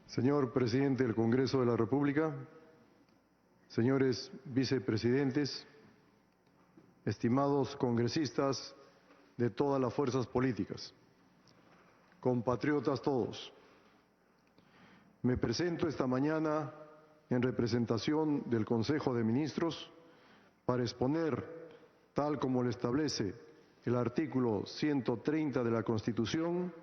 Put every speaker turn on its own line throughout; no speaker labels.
Señor Presidente del Congreso de la República, señores vicepresidentes, estimados congresistas de todas las fuerzas políticas, compatriotas todos, me presento esta mañana en representación del Consejo de Ministros para exponer, tal como lo establece el artículo 130 de la Constitución,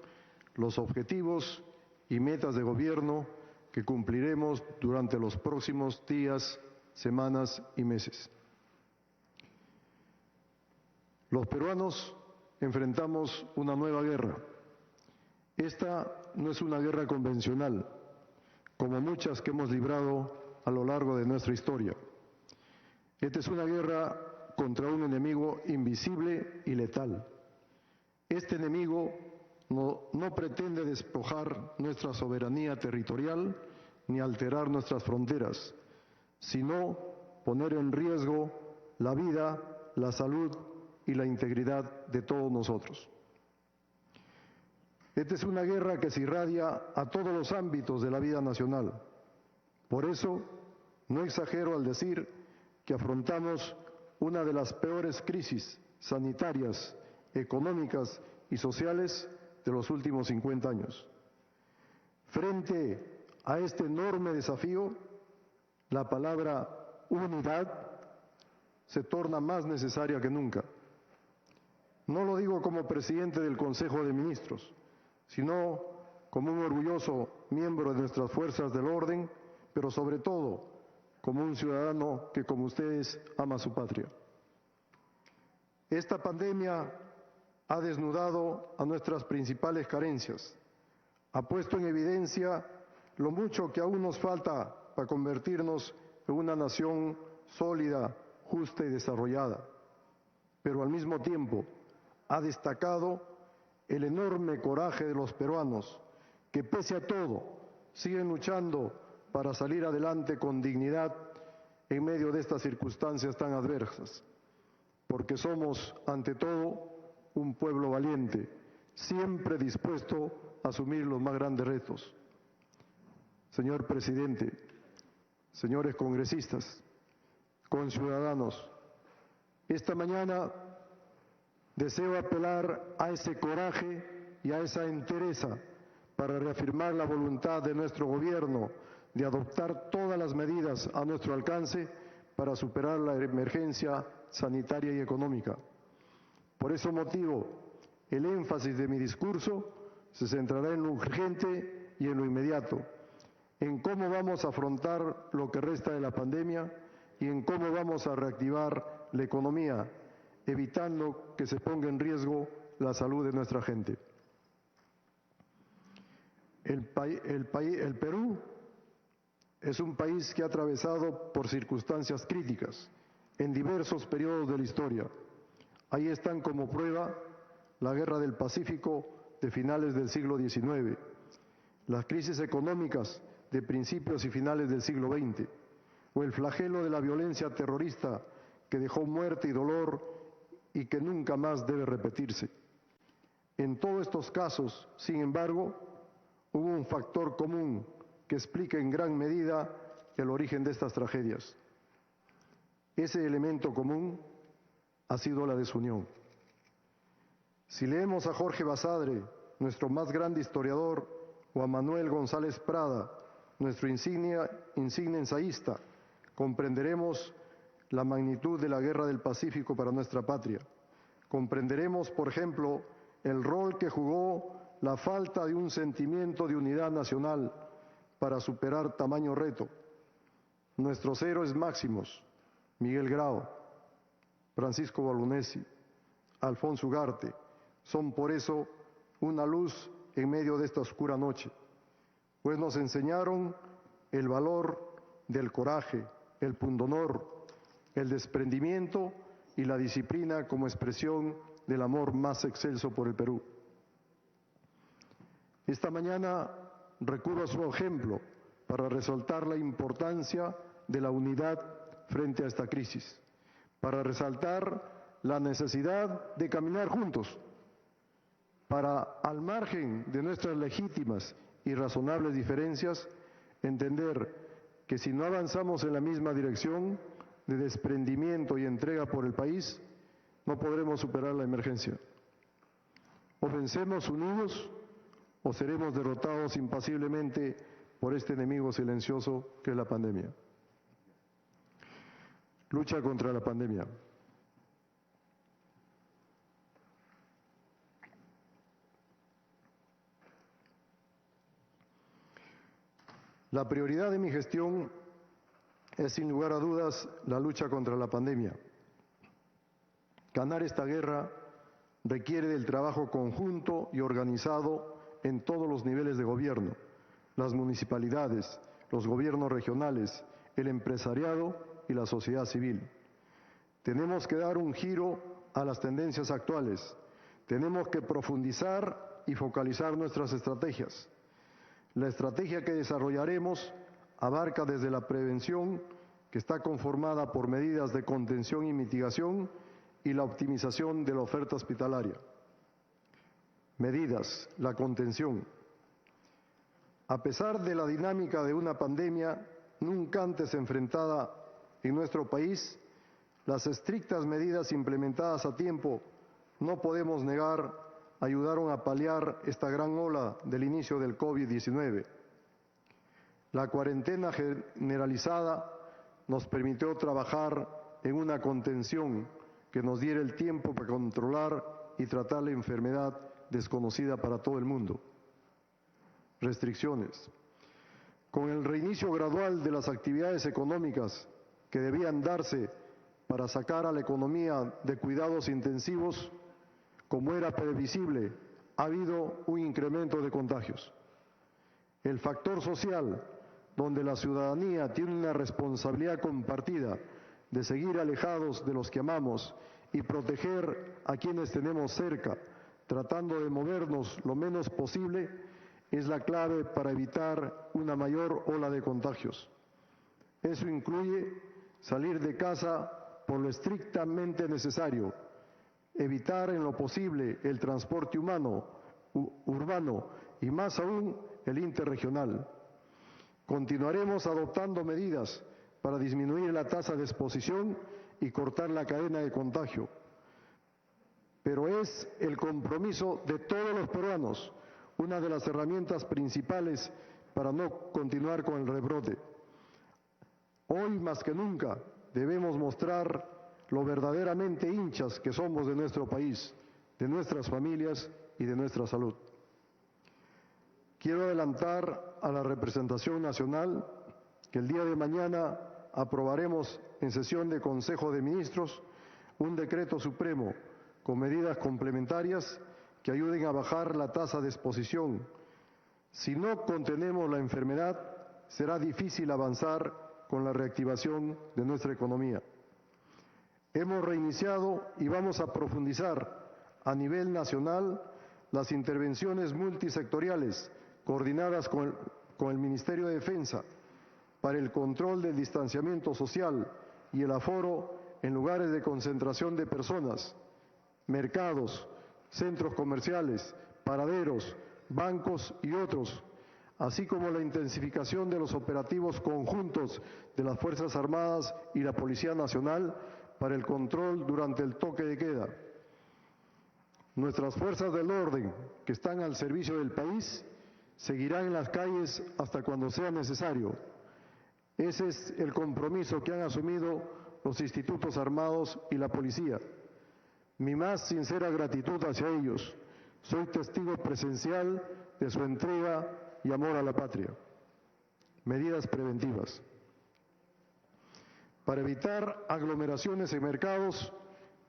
los objetivos y metas de gobierno que cumpliremos durante los próximos días, semanas y meses. Los peruanos enfrentamos una nueva guerra. Esta no es una guerra convencional, como muchas que hemos librado a lo largo de nuestra historia. Esta es una guerra contra un enemigo invisible y letal. Este enemigo no pretende despojar nuestra soberanía territorial ni alterar nuestras fronteras, sino poner en riesgo la vida, la salud y la integridad de todos nosotros. Esta es una guerra que se irradia a todos los ámbitos de la vida nacional. Por eso, no exagero al decir que afrontamos una de las peores crisis sanitarias, económicas y sociales de los últimos 50 años. Frente a este enorme desafío, la palabra unidad se torna más necesaria que nunca. No lo digo como presidente del Consejo de Ministros, sino como un orgulloso miembro de nuestras fuerzas del orden, pero sobre todo como un ciudadano que, como ustedes, ama su patria. Esta pandemia ha desnudado a nuestras principales carencias, ha puesto en evidencia lo mucho que aún nos falta para convertirnos en una nación sólida, justa y desarrollada, pero al mismo tiempo ha destacado el enorme coraje de los peruanos, que pese a todo siguen luchando para salir adelante con dignidad en medio de estas circunstancias tan adversas, porque somos, ante todo, un pueblo valiente, siempre dispuesto a asumir los más grandes retos. Señor Presidente, señores congresistas, conciudadanos, esta mañana deseo apelar a ese coraje y a esa entereza para reafirmar la voluntad de nuestro gobierno de adoptar todas las medidas a nuestro alcance para superar la emergencia sanitaria y económica. Por ese motivo, el énfasis de mi discurso se centrará en lo urgente y en lo inmediato, en cómo vamos a afrontar lo que resta de la pandemia y en cómo vamos a reactivar la economía, evitando que se ponga en riesgo la salud de nuestra gente. El Perú es un país que ha atravesado por circunstancias críticas en diversos periodos de la historia. Ahí están como prueba la Guerra del Pacífico de finales del siglo XIX, las crisis económicas de principios y finales del siglo XX, o el flagelo de la violencia terrorista que dejó muerte y dolor y que nunca más debe repetirse. En todos estos casos, sin embargo, hubo un factor común que explica en gran medida el origen de estas tragedias. Ese elemento común ha sido la desunión. Si leemos a Jorge Basadre, nuestro más grande historiador, o a Manuel González Prada, nuestro insigne ensayista, comprenderemos la magnitud de la Guerra del Pacífico para nuestra patria. Comprenderemos, por ejemplo, el rol que jugó la falta de un sentimiento de unidad nacional para superar tamaño reto. Nuestros héroes máximos, Miguel Grau, Francisco Bolognesi, Alfonso Ugarte, son por eso una luz en medio de esta oscura noche, pues nos enseñaron el valor del coraje, el pundonor, el desprendimiento y la disciplina como expresión del amor más excelso por el Perú. Esta mañana recurro a su ejemplo para resaltar la importancia de la unidad frente a esta crisis, para resaltar la necesidad de caminar juntos, para, al margen de nuestras legítimas y razonables diferencias, entender que si no avanzamos en la misma dirección de desprendimiento y entrega por el país, no podremos superar la emergencia. O vencemos unidos o seremos derrotados impasiblemente por este enemigo silencioso que es la pandemia. Lucha contra la pandemia. La prioridad de mi gestión es, sin lugar a dudas, la lucha contra la pandemia. Ganar esta guerra requiere del trabajo conjunto y organizado en todos los niveles de gobierno, las municipalidades, los gobiernos regionales, el empresariado y la sociedad civil. Tenemos que dar un giro a las tendencias actuales. Tenemos que profundizar y focalizar nuestras estrategias. La estrategia que desarrollaremos abarca desde la prevención, que está conformada por medidas de contención y mitigación, y la optimización de la oferta hospitalaria. Medidas, la contención. A pesar de la dinámica de una pandemia nunca antes enfrentada en nuestro país, las estrictas medidas implementadas a tiempo, no podemos negar, ayudaron a paliar esta gran ola del inicio del COVID-19. La cuarentena generalizada nos permitió trabajar en una contención que nos diera el tiempo para controlar y tratar la enfermedad desconocida para todo el mundo. Restricciones. Con el reinicio gradual de las actividades económicas que debían darse para sacar a la economía de cuidados intensivos, como era previsible, ha habido un incremento de contagios. El factor social, donde la ciudadanía tiene una responsabilidad compartida de seguir alejados de los que amamos y proteger a quienes tenemos cerca, tratando de movernos lo menos posible, es la clave para evitar una mayor ola de contagios. Eso incluye salir de casa por lo estrictamente necesario, evitar en lo posible el transporte humano, urbano y más aún el interregional. Continuaremos adoptando medidas para disminuir la tasa de exposición y cortar la cadena de contagio. Pero es el compromiso de todos los peruanos una de las herramientas principales para no continuar con el rebrote. Hoy más que nunca debemos mostrar lo verdaderamente hinchas que somos de nuestro país, de nuestras familias y de nuestra salud. Quiero adelantar a la representación nacional que el día de mañana aprobaremos en sesión de Consejo de Ministros un decreto supremo con medidas complementarias que ayuden a bajar la tasa de exposición. Si no contenemos la enfermedad, será difícil avanzar con la reactivación de nuestra economía. Hemos reiniciado y vamos a profundizar a nivel nacional las intervenciones multisectoriales coordinadas con el Ministerio de Defensa para el control del distanciamiento social y el aforo en lugares de concentración de personas, mercados, centros comerciales, paraderos, bancos y otros, así como la intensificación de los operativos conjuntos de las Fuerzas Armadas y la Policía Nacional para el control durante el toque de queda. Nuestras fuerzas del orden, que están al servicio del país, seguirán en las calles hasta cuando sea necesario. Ese es el compromiso que han asumido los institutos armados y la policía. Mi más sincera gratitud hacia ellos. Soy testigo presencial de su entrega y amor a la patria. Medidas preventivas. Para evitar aglomeraciones en mercados,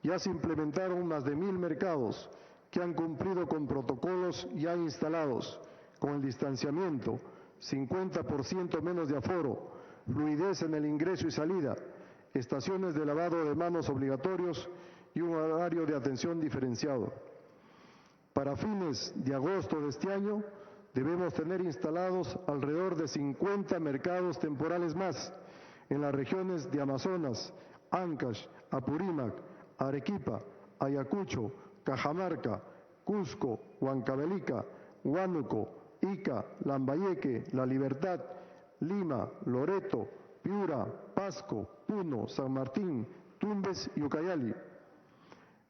ya se implementaron más de 1000 mercados que han cumplido con protocolos ya instalados, con el distanciamiento, 50% menos de aforo, fluidez en el ingreso y salida, estaciones de lavado de manos obligatorios y un horario de atención diferenciado. Para fines de agosto de este año, debemos tener instalados alrededor de 50 mercados temporales más en las regiones de Amazonas, Ancash, Apurímac, Arequipa, Ayacucho, Cajamarca, Cusco, Huancavelica, Huánuco, Ica, Lambayeque, La Libertad, Lima, Loreto, Piura, Pasco, Puno, San Martín, Tumbes y Ucayali.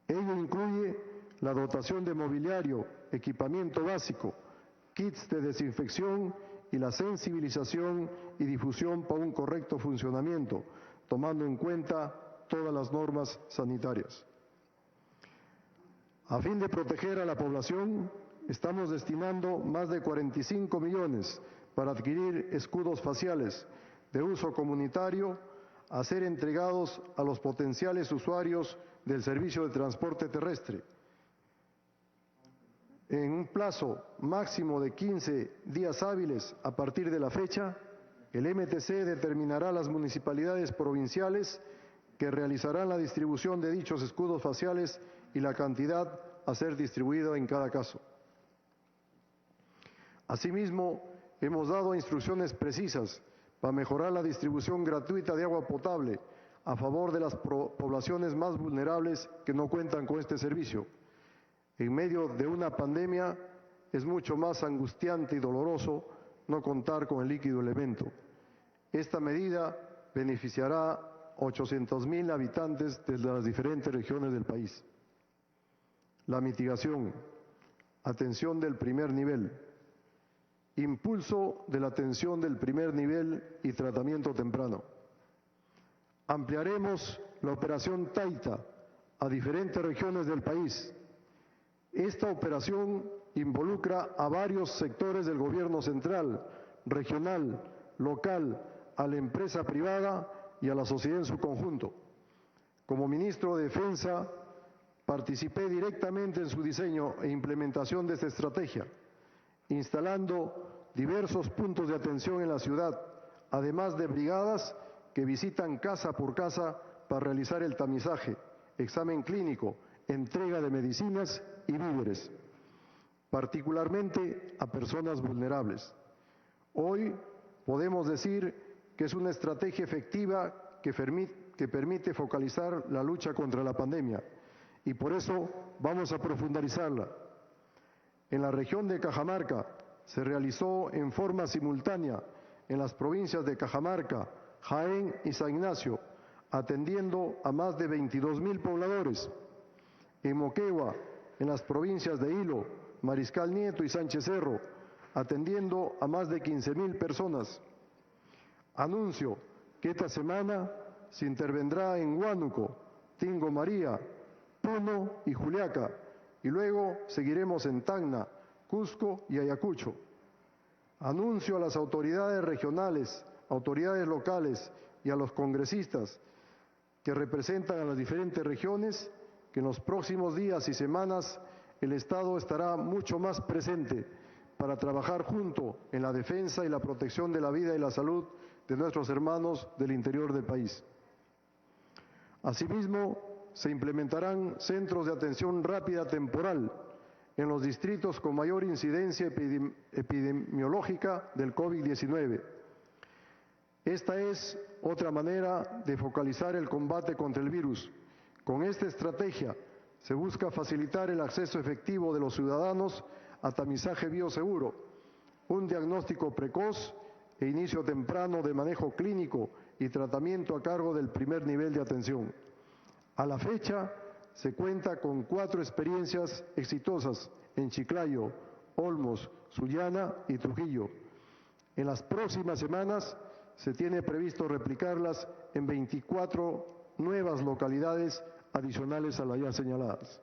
Ello incluye la dotación de mobiliario, equipamiento básico, kits de desinfección y la sensibilización y difusión para un correcto funcionamiento, tomando en cuenta todas las normas sanitarias. A fin de proteger a la población, estamos destinando más de 45 millones para adquirir escudos faciales de uso comunitario a ser entregados a los potenciales usuarios del servicio de transporte terrestre. En un plazo máximo de 15 días hábiles a partir de la fecha, el MTC determinará las municipalidades provinciales que realizarán la distribución de dichos escudos faciales y la cantidad a ser distribuida en cada caso. Asimismo, hemos dado instrucciones precisas para mejorar la distribución gratuita de agua potable a favor de las poblaciones más vulnerables que no cuentan con este servicio. En medio de una pandemia es mucho más angustiante y doloroso no contar con el líquido elemento. Esta medida beneficiará a 800,000 habitantes de las diferentes regiones del país. La mitigación, atención del primer nivel, impulso de la atención del primer nivel y tratamiento temprano. Ampliaremos la operación Taita a diferentes regiones del país. Esta operación involucra a varios sectores del gobierno central, regional, local, a la empresa privada y a la sociedad en su conjunto. Como ministro de Defensa, participé directamente en su diseño e implementación de esta estrategia, instalando diversos puntos de atención en la ciudad, además de brigadas que visitan casa por casa para realizar el tamizaje, examen clínico, entrega de medicinas y víveres, particularmente a personas vulnerables. Hoy podemos decir que es una estrategia efectiva que permite focalizar la lucha contra la pandemia y por eso vamos a profundizarla. En la región de Cajamarca se realizó en forma simultánea en las provincias de Cajamarca, Jaén y San Ignacio, atendiendo a más de 22,000 pobladores. En Moquegua, en las provincias de Hilo, Mariscal Nieto y Sánchez Cerro, atendiendo a más de 15,000 personas. Anuncio que esta semana se intervendrá en Huánuco, Tingo María, Puno y Juliaca, y luego seguiremos en Tacna, Cusco y Ayacucho. Anuncio a las autoridades regionales, autoridades locales y a los congresistas que representan a las diferentes regiones que en los próximos días y semanas el Estado estará mucho más presente para trabajar junto en la defensa y la protección de la vida y la salud de nuestros hermanos del interior del país. Asimismo, se implementarán centros de atención rápida temporal en los distritos con mayor incidencia epidemiológica del COVID-19. Esta es otra manera de focalizar el combate contra el virus. Con esta estrategia se busca facilitar el acceso efectivo de los ciudadanos a tamizaje bioseguro, un diagnóstico precoz e inicio temprano de manejo clínico y tratamiento a cargo del primer nivel de atención. A la fecha, se cuenta con 4 experiencias exitosas en Chiclayo, Olmos, Sullana y Trujillo. En las próximas semanas se tiene previsto replicarlas en 24 nuevas localidades adicionales a las ya señaladas.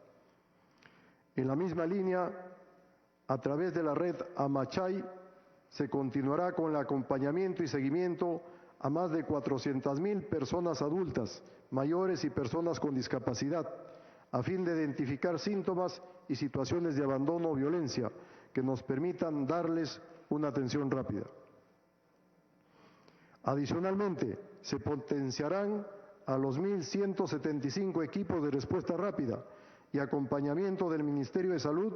En la misma línea, a través de la red Amachay, se continuará con el acompañamiento y seguimiento a más de 400,000 personas adultas, mayores y personas con discapacidad, a fin de identificar síntomas y situaciones de abandono o violencia que nos permitan darles una atención rápida. Adicionalmente, se potenciarán a los 1,175 equipos de respuesta rápida y acompañamiento del Ministerio de Salud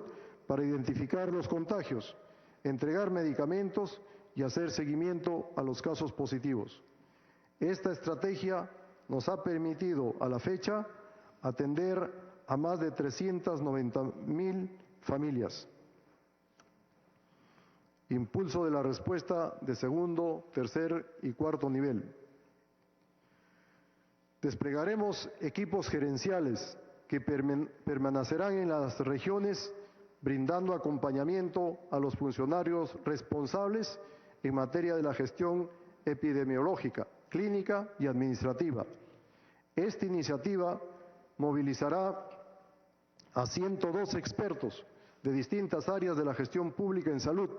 para identificar los contagios, entregar medicamentos y hacer seguimiento a los casos positivos. Esta estrategia nos ha permitido, a la fecha, atender a más de 390,000 familias. Impulso de la respuesta de segundo, tercer y cuarto nivel. Desplegaremos equipos gerenciales que permanecerán en las regiones brindando acompañamiento a los funcionarios responsables en materia de la gestión epidemiológica, clínica y administrativa. Esta iniciativa movilizará a 102 expertos de distintas áreas de la gestión pública en salud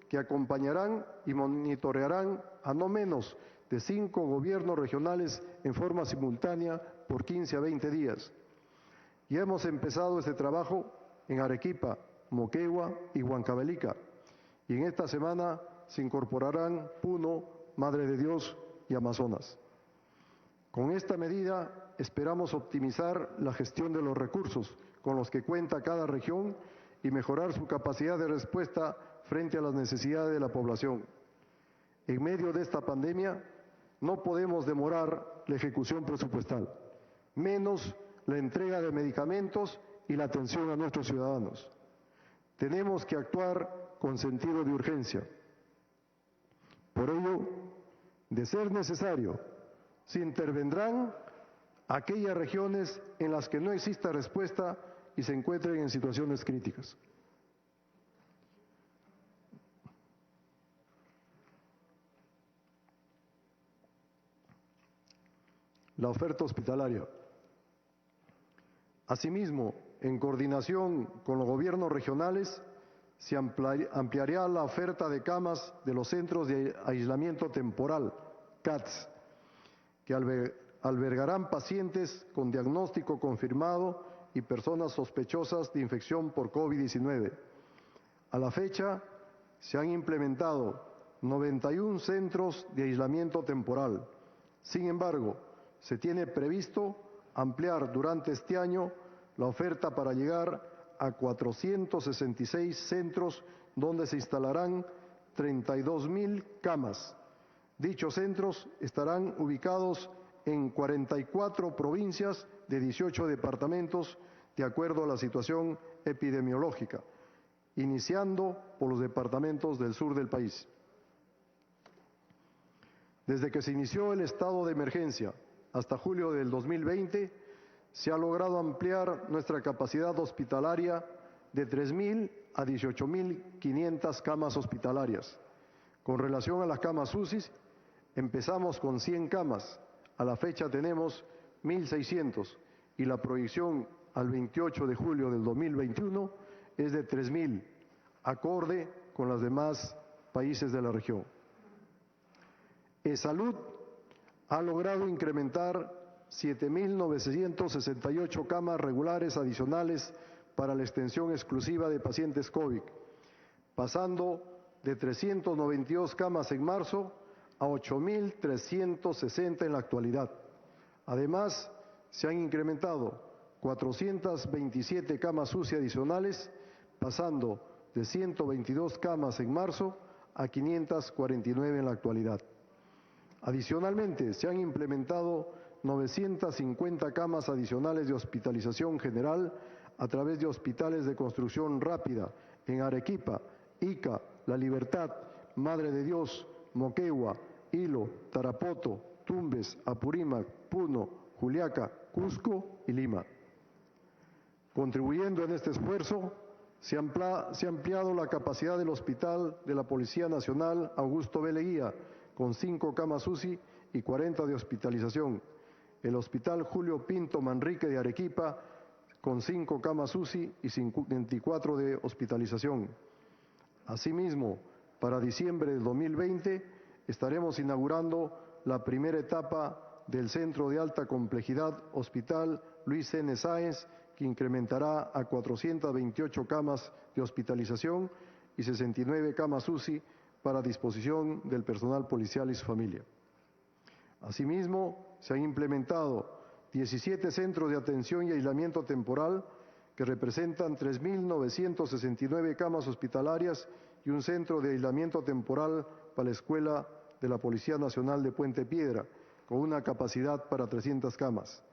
que acompañarán y monitorearán a no menos de 5 gobiernos regionales en forma simultánea por 15 a 20 días. Ya hemos empezado este trabajo en Arequipa, Moquegua y Huancavelica, y en esta semana se incorporarán Puno, Madre de Dios y Amazonas. Con esta medida esperamos optimizar la gestión de los recursos con los que cuenta cada región y mejorar su capacidad de respuesta frente a las necesidades de la población. En medio de esta pandemia, no podemos demorar la ejecución presupuestal, menos la entrega de medicamentos y la atención a nuestros ciudadanos. Tenemos que actuar con sentido de urgencia. Por ello, de ser necesario, se intervendrán aquellas regiones en las que no exista respuesta y se encuentren en situaciones críticas. La oferta hospitalaria. Asimismo, en coordinación con los gobiernos regionales, se ampliará la oferta de camas de los centros de aislamiento temporal, CATS, que albergarán pacientes con diagnóstico confirmado y personas sospechosas de infección por COVID-19. A la fecha, se han implementado 91 centros de aislamiento temporal. Sin embargo, se tiene previsto ampliar durante este año la oferta para llegar a 466 centros donde se instalarán 32.000 camas. Dichos centros estarán ubicados en 44 provincias de 18 departamentos de acuerdo a la situación epidemiológica, iniciando por los departamentos del sur del país. Desde que se inició el estado de emergencia hasta julio del 2020, se ha logrado ampliar nuestra capacidad hospitalaria de 3.000 a 18.500 camas hospitalarias. Con relación a las camas UCI, empezamos con 100 camas, a la fecha tenemos 1.600 y la proyección al 28 de julio del 2021 es de 3.000, acorde con los demás países de la región. E-Salud ha logrado incrementar 7.968 camas regulares adicionales para la extensión exclusiva de pacientes COVID, pasando de 392 camas en marzo a 8.360 en la actualidad. Además, se han incrementado 427 camas UCI adicionales, pasando de 122 camas en marzo a 549 en la actualidad. Adicionalmente, se han implementado 950 camas adicionales de hospitalización general a través de hospitales de construcción rápida en Arequipa, Ica, La Libertad, Madre de Dios, Moquegua, Hilo, Tarapoto, Tumbes, Apurímac, Puno, Juliaca, Cusco y Lima. Contribuyendo en este esfuerzo, se ha ampliado la capacidad del Hospital de la Policía Nacional Augusto B. Leguía, con 5 camas UCI y 40 de hospitalización. El Hospital Julio Pinto Manrique de Arequipa, con 5 camas UCI y 24 de hospitalización. Asimismo, para diciembre del 2020 estaremos inaugurando la primera etapa del Centro de Alta Complejidad Hospital Luis N. Sáenz, que incrementará a 428 camas de hospitalización y 69 camas UCI para disposición del personal policial y su familia. Asimismo, se han implementado 17 centros de atención y aislamiento temporal que representan 3.969 camas hospitalarias y un centro de aislamiento temporal para la Escuela de la Policía Nacional de Puente Piedra, con una capacidad para 300 camas.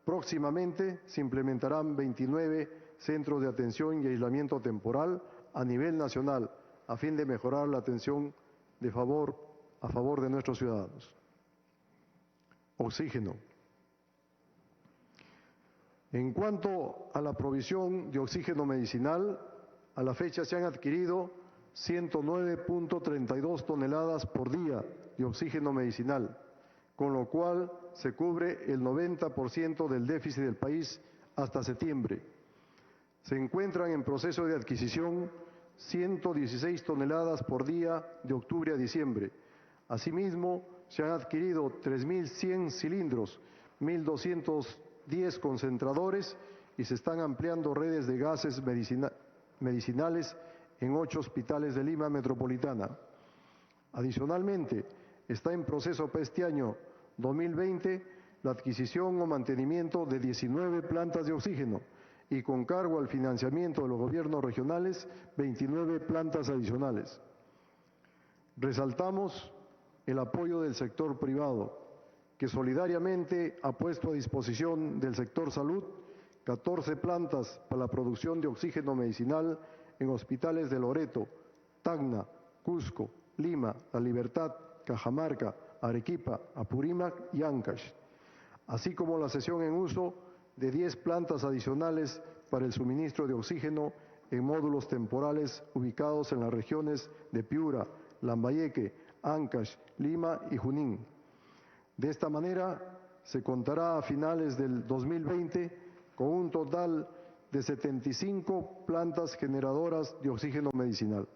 Próximamente se implementarán 29 centros de atención y aislamiento temporal a nivel nacional, a fin de mejorar la atención a favor de nuestros ciudadanos. Oxígeno. En cuanto a la provisión de oxígeno medicinal, a la fecha se han adquirido 109.32 toneladas por día de oxígeno medicinal, con lo cual se cubre el 90% del déficit del país hasta septiembre. Se encuentran en proceso de adquisición 116 toneladas por día de octubre a diciembre. Asimismo, se han adquirido 3.100 cilindros, 1.210 concentradores y se están ampliando redes de gases medicinales en 8 hospitales de Lima Metropolitana. Adicionalmente, está en proceso para este año 2020 la adquisición o mantenimiento de 19 plantas de oxígeno y con cargo al financiamiento de los gobiernos regionales 29 plantas adicionales. Resaltamos el apoyo del sector privado, que solidariamente ha puesto a disposición del sector salud 14 plantas para la producción de oxígeno medicinal en hospitales de Loreto, Tacna, Cusco, Lima, La Libertad, Cajamarca, Arequipa, Apurímac y Ancash, así como la cesión en uso de 10 plantas adicionales para el suministro de oxígeno en módulos temporales ubicados en las regiones de Piura, Lambayeque, Ancash, Lima y Junín. De esta manera, se contará a finales del 2020 con un total de 75 plantas generadoras de oxígeno medicinal.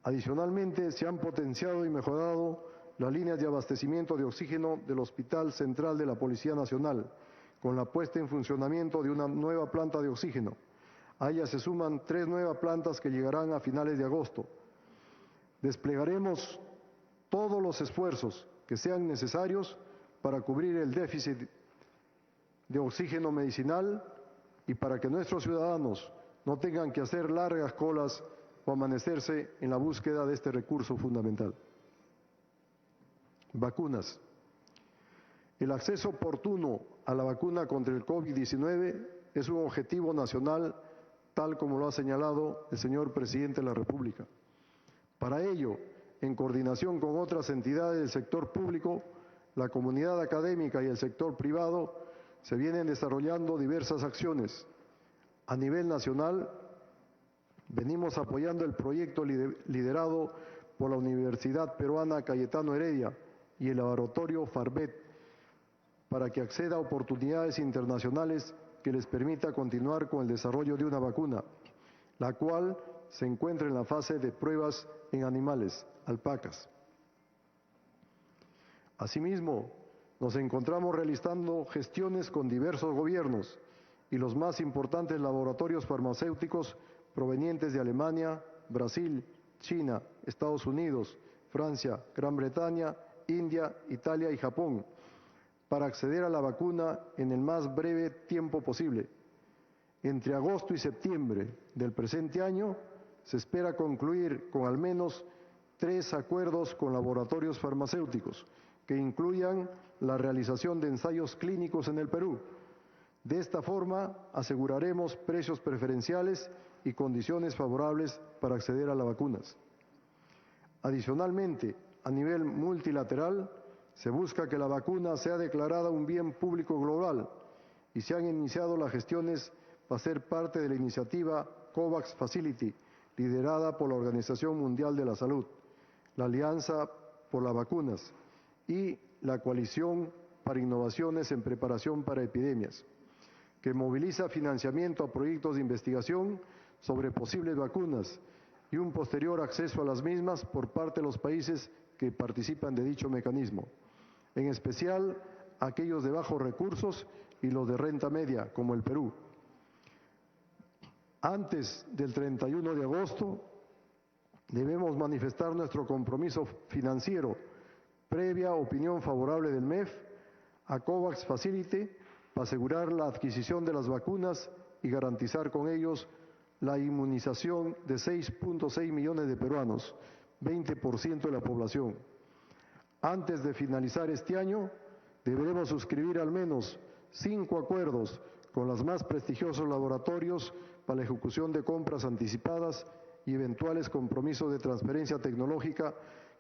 Adicionalmente, se han potenciado y mejorado las líneas de abastecimiento de oxígeno del Hospital Central de la Policía Nacional, con la puesta en funcionamiento de una nueva planta de oxígeno. A ella se suman 3 nuevas plantas que llegarán a finales de agosto. Desplegaremos todos los esfuerzos que sean necesarios para cubrir el déficit de oxígeno medicinal y para que nuestros ciudadanos no tengan que hacer largas colas o amanecerse en la búsqueda de este recurso fundamental. Vacunas. El acceso oportuno a la vacuna contra el COVID-19 es un objetivo nacional, tal como lo ha señalado el señor Presidente de la República. Para ello, en coordinación con otras entidades del sector público, la comunidad académica y el sector privado, se vienen desarrollando diversas acciones. A nivel nacional, venimos apoyando el proyecto liderado por la Universidad Peruana Cayetano Heredia y el laboratorio Farbet para que acceda a oportunidades internacionales que les permita continuar con el desarrollo de una vacuna, la cual se encuentra en la fase de pruebas en animales, alpacas. Asimismo, nos encontramos realizando gestiones con diversos gobiernos y los más importantes laboratorios farmacéuticos provenientes de Alemania, Brasil, China, Estados Unidos, Francia, Gran Bretaña, India, Italia y Japón, para acceder a la vacuna en el más breve tiempo posible. Entre agosto y septiembre del presente año, se espera concluir con al menos 3 acuerdos con laboratorios farmacéuticos que incluyan la realización de ensayos clínicos en el Perú. De esta forma, aseguraremos precios preferenciales y condiciones favorables para acceder a las vacunas. Adicionalmente, a nivel multilateral, se busca que la vacuna sea declarada un bien público global y se han iniciado las gestiones para ser parte de la iniciativa COVAX Facility, liderada por la Organización Mundial de la Salud, la Alianza por las Vacunas y la Coalición para Innovaciones en Preparación para Epidemias, que moviliza financiamiento a proyectos de investigación sobre posibles vacunas y un posterior acceso a las mismas por parte de los países que participan de dicho mecanismo, en especial aquellos de bajos recursos y los de renta media, como el Perú. Antes del 31 de agosto, debemos manifestar nuestro compromiso financiero, previa opinión favorable del MEF, a COVAX Facility, para asegurar la adquisición de las vacunas y garantizar con ellos la inmunización de 6.6 millones de peruanos, 20% de la población. Antes de finalizar este año, deberemos suscribir al menos 5 acuerdos con los más prestigiosos laboratorios para la ejecución de compras anticipadas y eventuales compromisos de transferencia tecnológica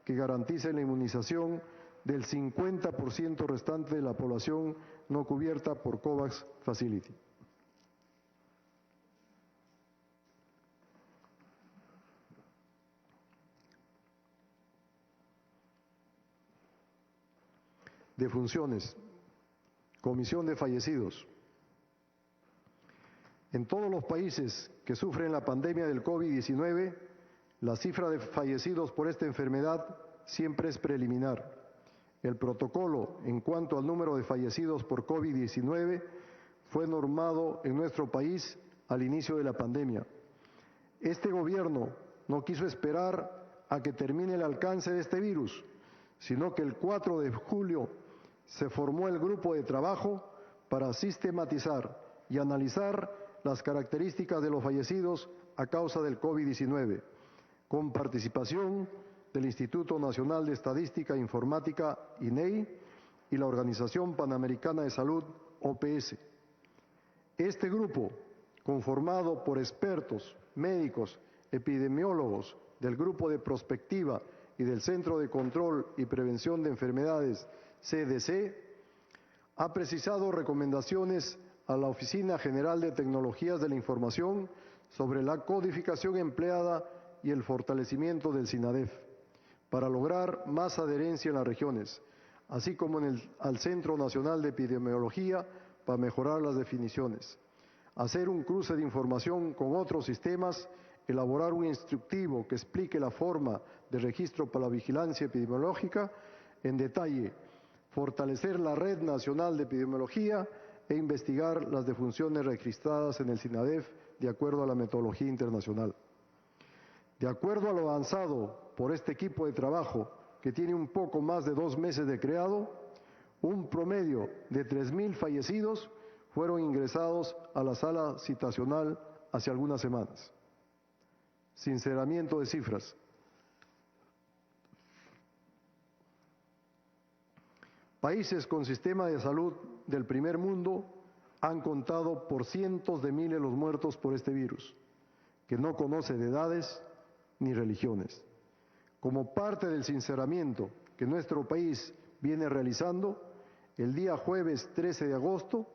que garanticen la inmunización del 50% restante de la población no cubierta por COVAX Facility. Defunciones. Comisión de fallecidos. En todos los países que sufren la pandemia del COVID-19, la cifra de fallecidos por esta enfermedad siempre es preliminar. El protocolo en cuanto al número de fallecidos por COVID-19 fue normado en nuestro país al inicio de la pandemia. Este gobierno no quiso esperar a que termine el alcance de este virus, sino que el 4 de julio se formó el grupo de trabajo para sistematizar y analizar las características de los fallecidos a causa del COVID-19, con participación del Instituto Nacional de Estadística e Informática, INEI, y la Organización Panamericana de Salud, OPS. Este grupo, conformado por expertos, médicos, epidemiólogos del Grupo de Prospectiva y del Centro de Control y Prevención de Enfermedades, CDC, ha precisado recomendaciones a la Oficina General de Tecnologías de la Información sobre la codificación empleada y el fortalecimiento del SINADEF para lograr más adherencia en las regiones, así como al Centro Nacional de Epidemiología para mejorar las definiciones, hacer un cruce de información con otros sistemas, elaborar un instructivo que explique la forma de registro para la vigilancia epidemiológica en detalle, fortalecer la Red Nacional de Epidemiología e investigar las defunciones registradas en el SINADEF de acuerdo a la metodología internacional. De acuerdo a lo avanzado por este equipo de trabajo, que tiene un poco más de 2 meses de creado, un promedio de 3.000 fallecidos fueron ingresados a la sala citacional hace algunas semanas. Sinceramiento de cifras. Países con sistema de salud del primer mundo han contado por cientos de miles los muertos por este virus, que no conoce de edades ni religiones. Como parte del sinceramiento que nuestro país viene realizando, el día jueves 13 de agosto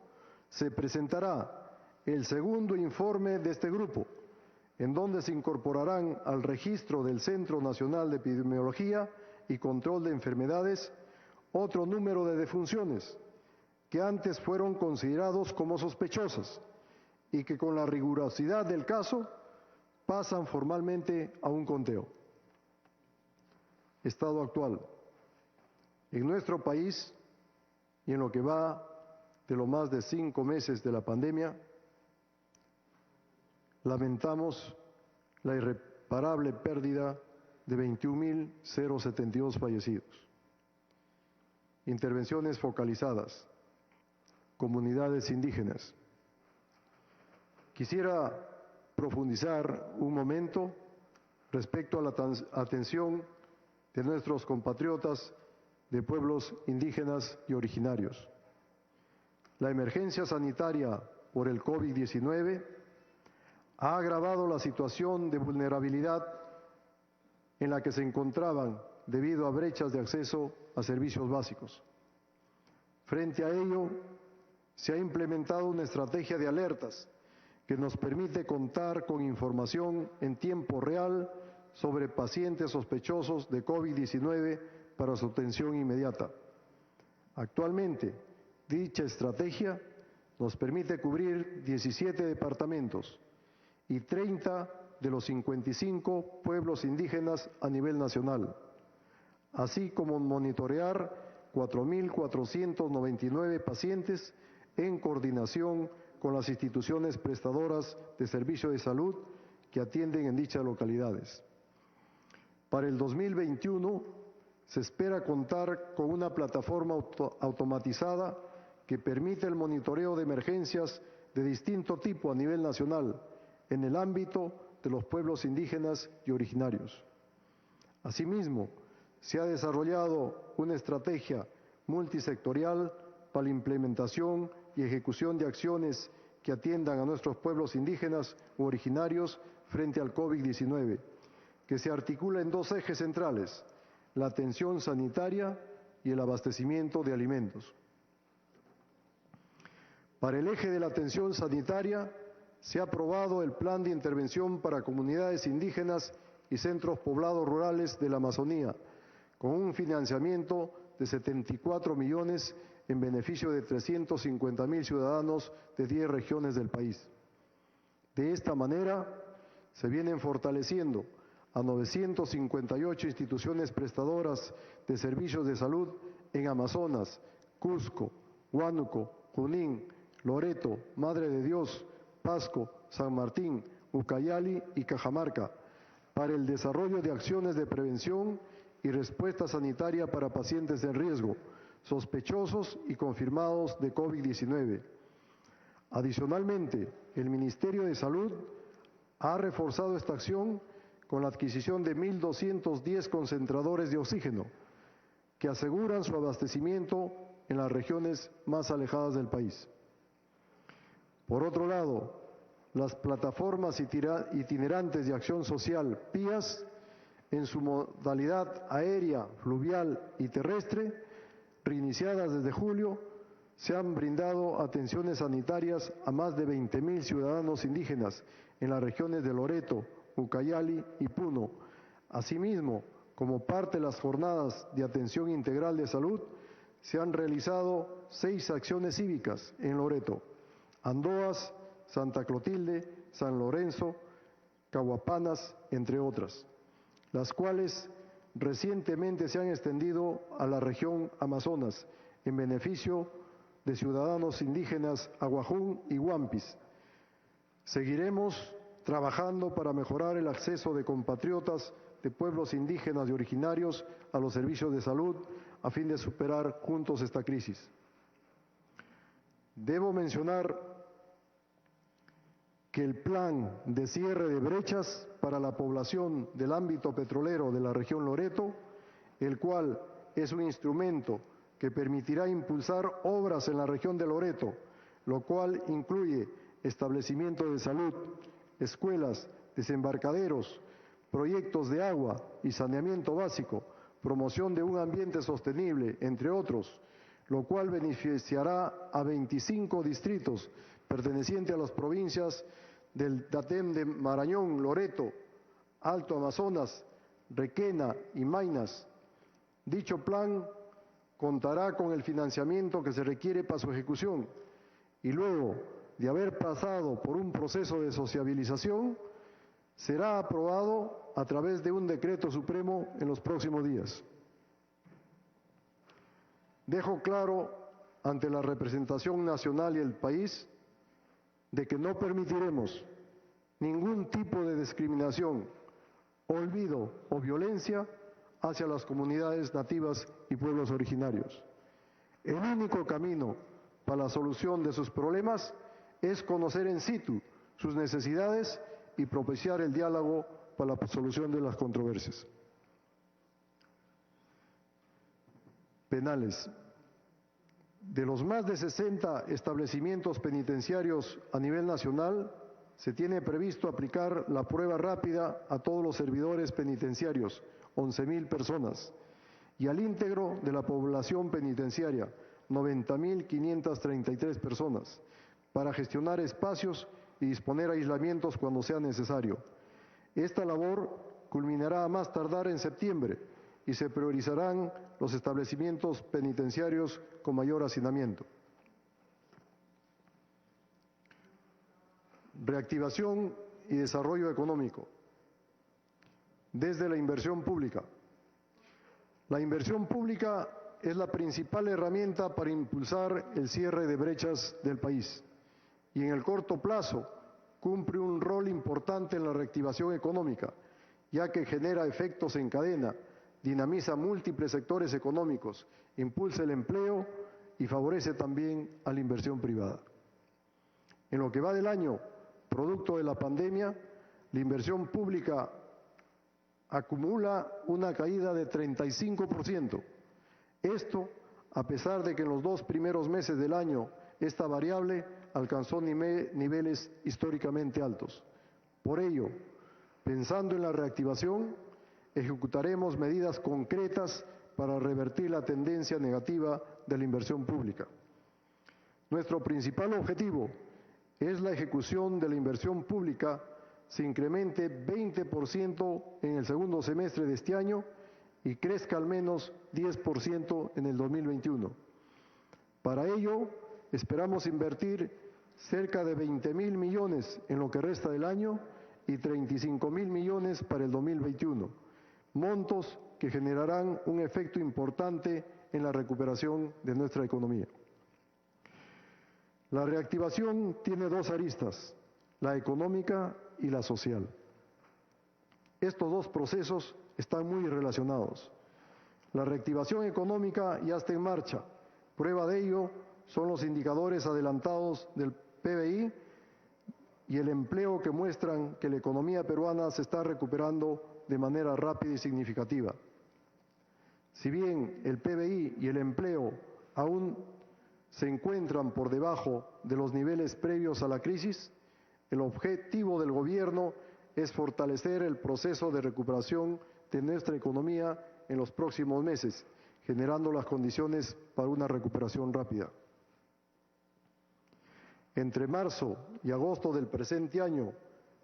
se presentará el segundo informe de este grupo, en donde se incorporarán al registro del Centro Nacional de Epidemiología y Control de Enfermedades otro número de defunciones que antes fueron considerados como sospechosas y que con la rigurosidad del caso pasan formalmente a un conteo. Estado actual. En nuestro país y en lo que va de lo más de 5 meses de la pandemia, lamentamos la irreparable pérdida de 21.072 fallecidos. Intervenciones focalizadas, comunidades indígenas. Quisiera profundizar un momento respecto a la atención de nuestros compatriotas de pueblos indígenas y originarios. La emergencia sanitaria por el COVID-19 ha agravado la situación de vulnerabilidad en la que se encontraban debido a brechas de acceso a servicios básicos. Frente a ello, se ha implementado una estrategia de alertas que nos permite contar con información en tiempo real sobre pacientes sospechosos de COVID-19 para su atención inmediata. Actualmente, dicha estrategia nos permite cubrir 17 departamentos y 30 de los 55 pueblos indígenas a nivel nacional, así como monitorear 4.499 pacientes en coordinación con las instituciones prestadoras de servicio de salud que atienden en dichas localidades. Para el 2021 se espera contar con una plataforma automatizada que permite el monitoreo de emergencias de distinto tipo a nivel nacional en el ámbito de los pueblos indígenas y originarios. Asimismo, se ha desarrollado una estrategia multisectorial para la implementación y ejecución de acciones que atiendan a nuestros pueblos indígenas u originarios frente al COVID-19, que se articula en dos ejes centrales: la atención sanitaria y el abastecimiento de alimentos. Para el eje de la atención sanitaria, se ha aprobado el Plan de Intervención para Comunidades Indígenas y Centros Poblados Rurales de la Amazonía, con un financiamiento de 74 millones en beneficio de 350.000 ciudadanos de 10 regiones del país. De esta manera, se vienen fortaleciendo a 958 instituciones prestadoras de servicios de salud en Amazonas, Cusco, Huánuco, Junín, Loreto, Madre de Dios, Pasco, San Martín, Ucayali y Cajamarca, para el desarrollo de acciones de prevención y respuesta sanitaria para pacientes en riesgo, sospechosos y confirmados de COVID-19. Adicionalmente, el Ministerio de Salud ha reforzado esta acción con la adquisición de 1.210 concentradores de oxígeno, que aseguran su abastecimiento en las regiones más alejadas del país. Por otro lado, las plataformas itinerantes de acción social, PIAS, en su modalidad aérea, fluvial y terrestre, reiniciadas desde julio, se han brindado atenciones sanitarias a más de 20.000 ciudadanos indígenas en las regiones de Loreto, Ucayali y Puno. Asimismo, como parte de las jornadas de atención integral de salud, se han realizado 6 acciones cívicas en Loreto: Andoas, Santa Clotilde, San Lorenzo, Cahuapanas, entre otras, las cuales recientemente se han extendido a la región Amazonas en beneficio de ciudadanos indígenas Aguajún y Huampis. Seguiremos trabajando para mejorar el acceso de compatriotas de pueblos indígenas y originarios a los servicios de salud a fin de superar juntos esta crisis. Debo mencionar que el plan de cierre de brechas para la población del ámbito petrolero de la región Loreto, el cual es un instrumento que permitirá impulsar obras en la región de Loreto, lo cual incluye establecimientos de salud, escuelas, desembarcaderos, proyectos de agua y saneamiento básico, promoción de un ambiente sostenible, entre otros, lo cual beneficiará a 25 distritos pertenecientes a las provincias del Datem de Marañón, Loreto, Alto Amazonas, Requena y Maynas. Dicho plan contará con el financiamiento que se requiere para su ejecución y luego de haber pasado por un proceso de sociabilización, será aprobado a través de un decreto supremo en los próximos días. Dejo claro ante la representación nacional y el país de que no permitiremos ningún tipo de discriminación, olvido o violencia hacia las comunidades nativas y pueblos originarios. El único camino para la solución de sus problemas es conocer in situ sus necesidades y propiciar el diálogo para la solución de las controversias. Penales. De los más de 60 establecimientos penitenciarios a nivel nacional, se tiene previsto aplicar la prueba rápida a todos los servidores penitenciarios, 11.000 personas, y al íntegro de la población penitenciaria, 90.533 personas, para gestionar espacios y disponer aislamientos cuando sea necesario. Esta labor culminará a más tardar en septiembre y se priorizarán los establecimientos penitenciarios con mayor hacinamiento. Reactivación y desarrollo económico. Desde la inversión pública. La inversión pública es la principal herramienta para impulsar el cierre de brechas del país y en el corto plazo cumple un rol importante en la reactivación económica, ya que genera efectos en cadena, dinamiza múltiples sectores económicos, impulsa el empleo y favorece también a la inversión privada. En lo que va del año, producto de la pandemia, la inversión pública acumula una caída de 35%. Esto, a pesar de que en los 2 primeros meses del año esta variable alcanzó niveles históricamente altos. Por ello, pensando en la reactivación, ejecutaremos medidas concretas para revertir la tendencia negativa de la inversión pública. Nuestro principal objetivo es la ejecución de la inversión pública se incremente 20% en el segundo semestre de este año y crezca al menos 10% en el 2021. Para ello, esperamos invertir cerca de 20.000 millones en lo que resta del año y 35.000 millones para el 2021, montos que generarán un efecto importante en la recuperación de nuestra economía. La reactivación tiene dos aristas, la económica y la social. Estos dos procesos están muy relacionados. La reactivación económica ya está en marcha. Prueba de ello son los indicadores adelantados del PBI y el empleo que muestran que la economía peruana se está recuperando de manera rápida y significativa. Si bien el PBI y el empleo aún se encuentran por debajo de los niveles previos a la crisis, el objetivo del Gobierno es fortalecer el proceso de recuperación de nuestra economía en los próximos meses, generando las condiciones para una recuperación rápida. Entre marzo y agosto del presente año,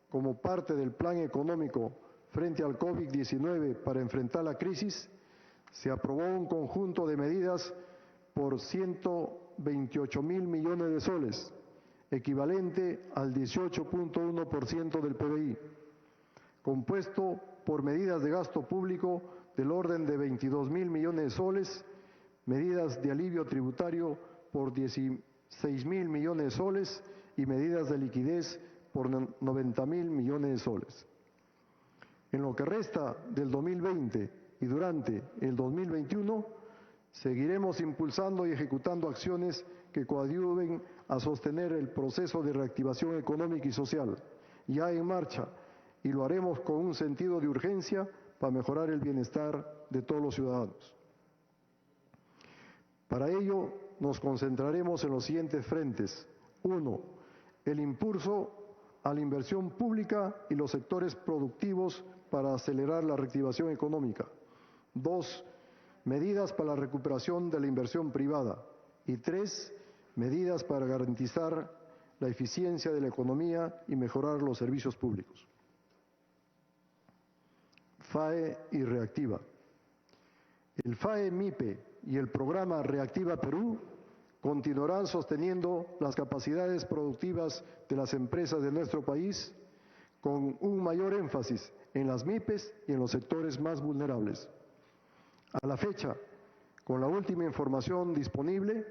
como parte del plan económico frente al COVID-19 para enfrentar la crisis, se aprobó un conjunto de medidas por 128.000 millones de soles, equivalente al 18.1% del PBI, compuesto por medidas de gasto público del orden de 22.000 millones de soles, medidas de alivio tributario por 16.000 millones de soles y medidas de liquidez por 90.000 millones de soles. En lo que resta del 2020 y durante el 2021, seguiremos impulsando y ejecutando acciones que coadyuven a sostener el proceso de reactivación económica y social, ya en marcha, y lo haremos con un sentido de urgencia para mejorar el bienestar de todos los ciudadanos. Para ello, nos concentraremos en los siguientes frentes. 1. El impulso a la inversión pública y los sectores productivos para acelerar la reactivación económica. 2. Medidas para la recuperación de la inversión privada. Y 3. Medidas para garantizar la eficiencia de la economía y mejorar los servicios públicos. FAE y Reactiva. El FAE-MIPE y el programa Reactiva Perú continuarán sosteniendo las capacidades productivas de las empresas de nuestro país con un mayor énfasis en las MIPES y en los sectores más vulnerables. A la fecha, con la última información disponible,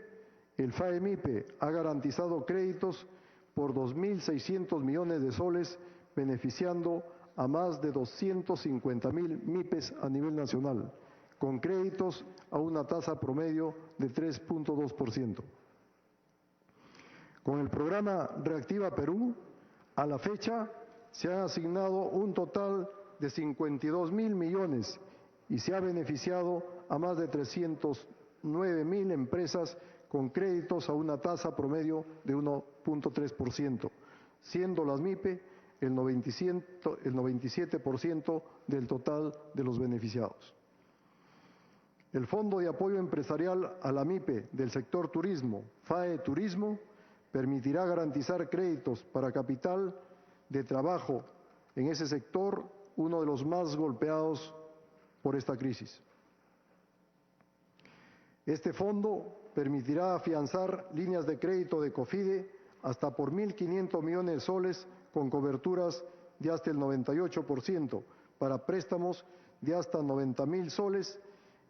el FAE-MIPE ha garantizado créditos por 2.600 millones de soles, beneficiando a más de 250.000 MIPES a nivel nacional, con créditos a una tasa promedio de 3.2%. Con el programa Reactiva Perú, a la fecha se han asignado un total de 52.000 millones y se ha beneficiado a más de 309.000 empresas con créditos a una tasa promedio de 1.3%, siendo las MIPE el 97% del total de los beneficiados. El Fondo de Apoyo Empresarial a la MIPE del sector turismo, FAE Turismo, permitirá garantizar créditos para capital de trabajo en ese sector, uno de los más golpeados por esta crisis. Este fondo permitirá afianzar líneas de crédito de COFIDE hasta por 1.500 millones de soles con coberturas de hasta el 98% para préstamos de hasta 90.000 soles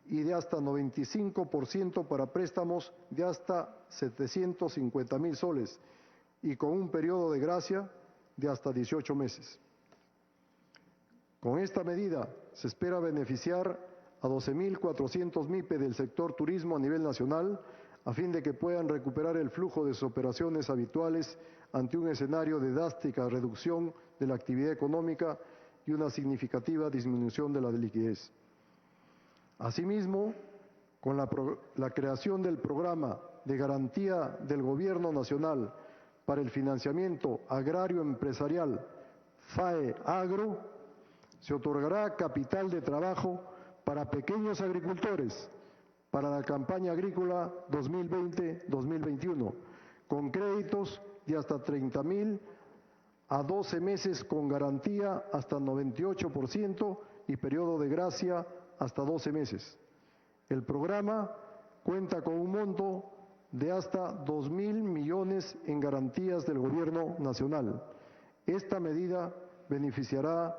y de hasta 95% para préstamos de hasta 750.000 soles y con un periodo de gracia de hasta 18 meses. Con esta medida se espera beneficiar a 12.400 MIPE del sector turismo a nivel nacional a fin de que puedan recuperar el flujo de sus operaciones habituales ante un escenario de drástica reducción de la actividad económica y una significativa disminución de la liquidez. Asimismo, con la creación del programa de garantía del Gobierno Nacional para el financiamiento agrario empresarial FAE Agro, se otorgará capital de trabajo para pequeños agricultores para la campaña agrícola 2020-2021, con créditos de hasta 30.000 a 12 meses con garantía hasta 98% y periodo de gracia hasta 12 meses. El programa cuenta con un monto de hasta 2.000 millones en garantías del Gobierno Nacional. Esta medida beneficiará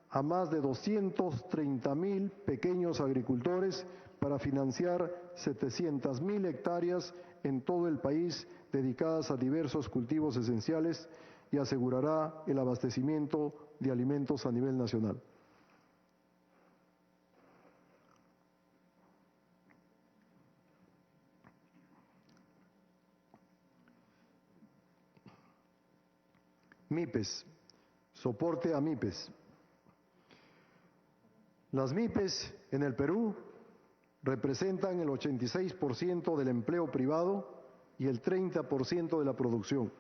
a más de 230.000 pequeños agricultores para financiar 700.000 hectáreas en todo el país dedicadas a diversos cultivos esenciales y asegurará el abastecimiento de alimentos a nivel nacional. MIPES, soporte a MIPES. Las MIPES en el Perú representan el 86% del empleo privado y el 30% de la producción.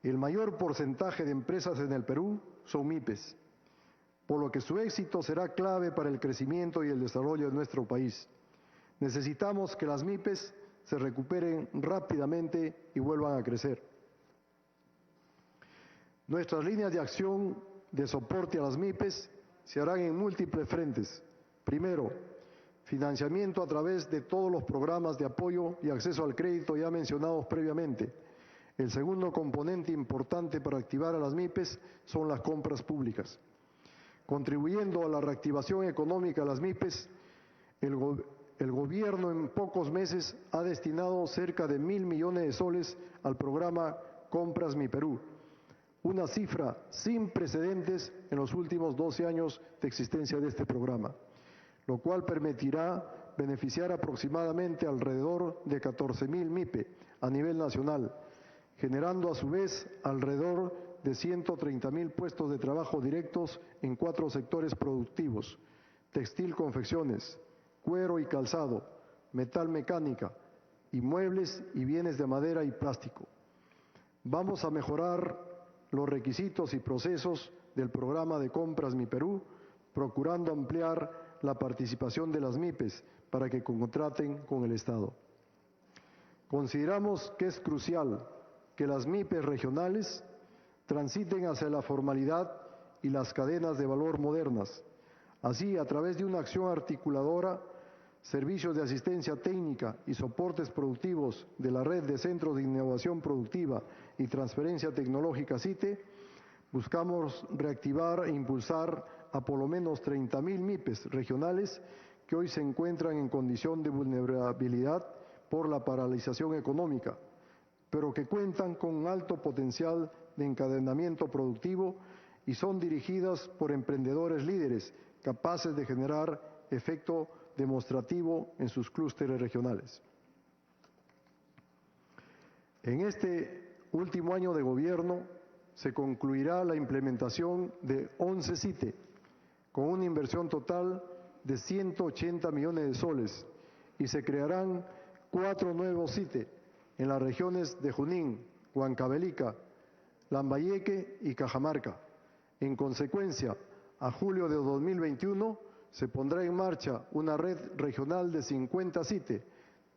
El mayor porcentaje de empresas en el Perú son MIPES, por lo que su éxito será clave para el crecimiento y el desarrollo de nuestro país. Necesitamos que las MIPES se recuperen rápidamente y vuelvan a crecer. Nuestras líneas de acción de soporte a las MIPES se harán en múltiples frentes. Primero, financiamiento a través de todos los programas de apoyo y acceso al crédito ya mencionados previamente. El segundo componente importante para activar a las MIPES son las compras públicas. Contribuyendo a la reactivación económica de las MIPES, el Gobierno en pocos meses ha destinado cerca de 1.000 millones de soles al programa Compras Mi Perú, una cifra sin precedentes en los últimos 12 años de existencia de este programa, lo cual permitirá beneficiar aproximadamente alrededor de 14.000 MIPE a nivel nacional, generando a su vez alrededor de 130.000 puestos de trabajo directos en 4 sectores productivos: textil, confecciones, cuero y calzado, metal mecánica, y muebles y bienes de madera y plástico. Vamos a mejorar los requisitos y procesos del programa de Compras Mi Perú, procurando ampliar la participación de las MIPES para que contraten con el Estado. Consideramos que es crucial que las MIPES regionales transiten hacia la formalidad y las cadenas de valor modernas. Así, a través de una acción articuladora, servicios de asistencia técnica y soportes productivos de la Red de Centros de Innovación Productiva y Transferencia Tecnológica CITE, buscamos reactivar e impulsar a por lo menos 30.000 MIPES regionales que hoy se encuentran en condición de vulnerabilidad por la paralización económica, pero que cuentan con un alto potencial de encadenamiento productivo y son dirigidas por emprendedores líderes capaces de generar efecto demostrativo en sus clústeres regionales. En este último año de gobierno se concluirá la implementación de 11 CITE con una inversión total de 180 millones de soles y se crearán 4 nuevos CITE en las regiones de Junín, Huancavelica, Lambayeque y Cajamarca. En consecuencia, a julio de 2021 se pondrá en marcha una red regional de 50 CITE,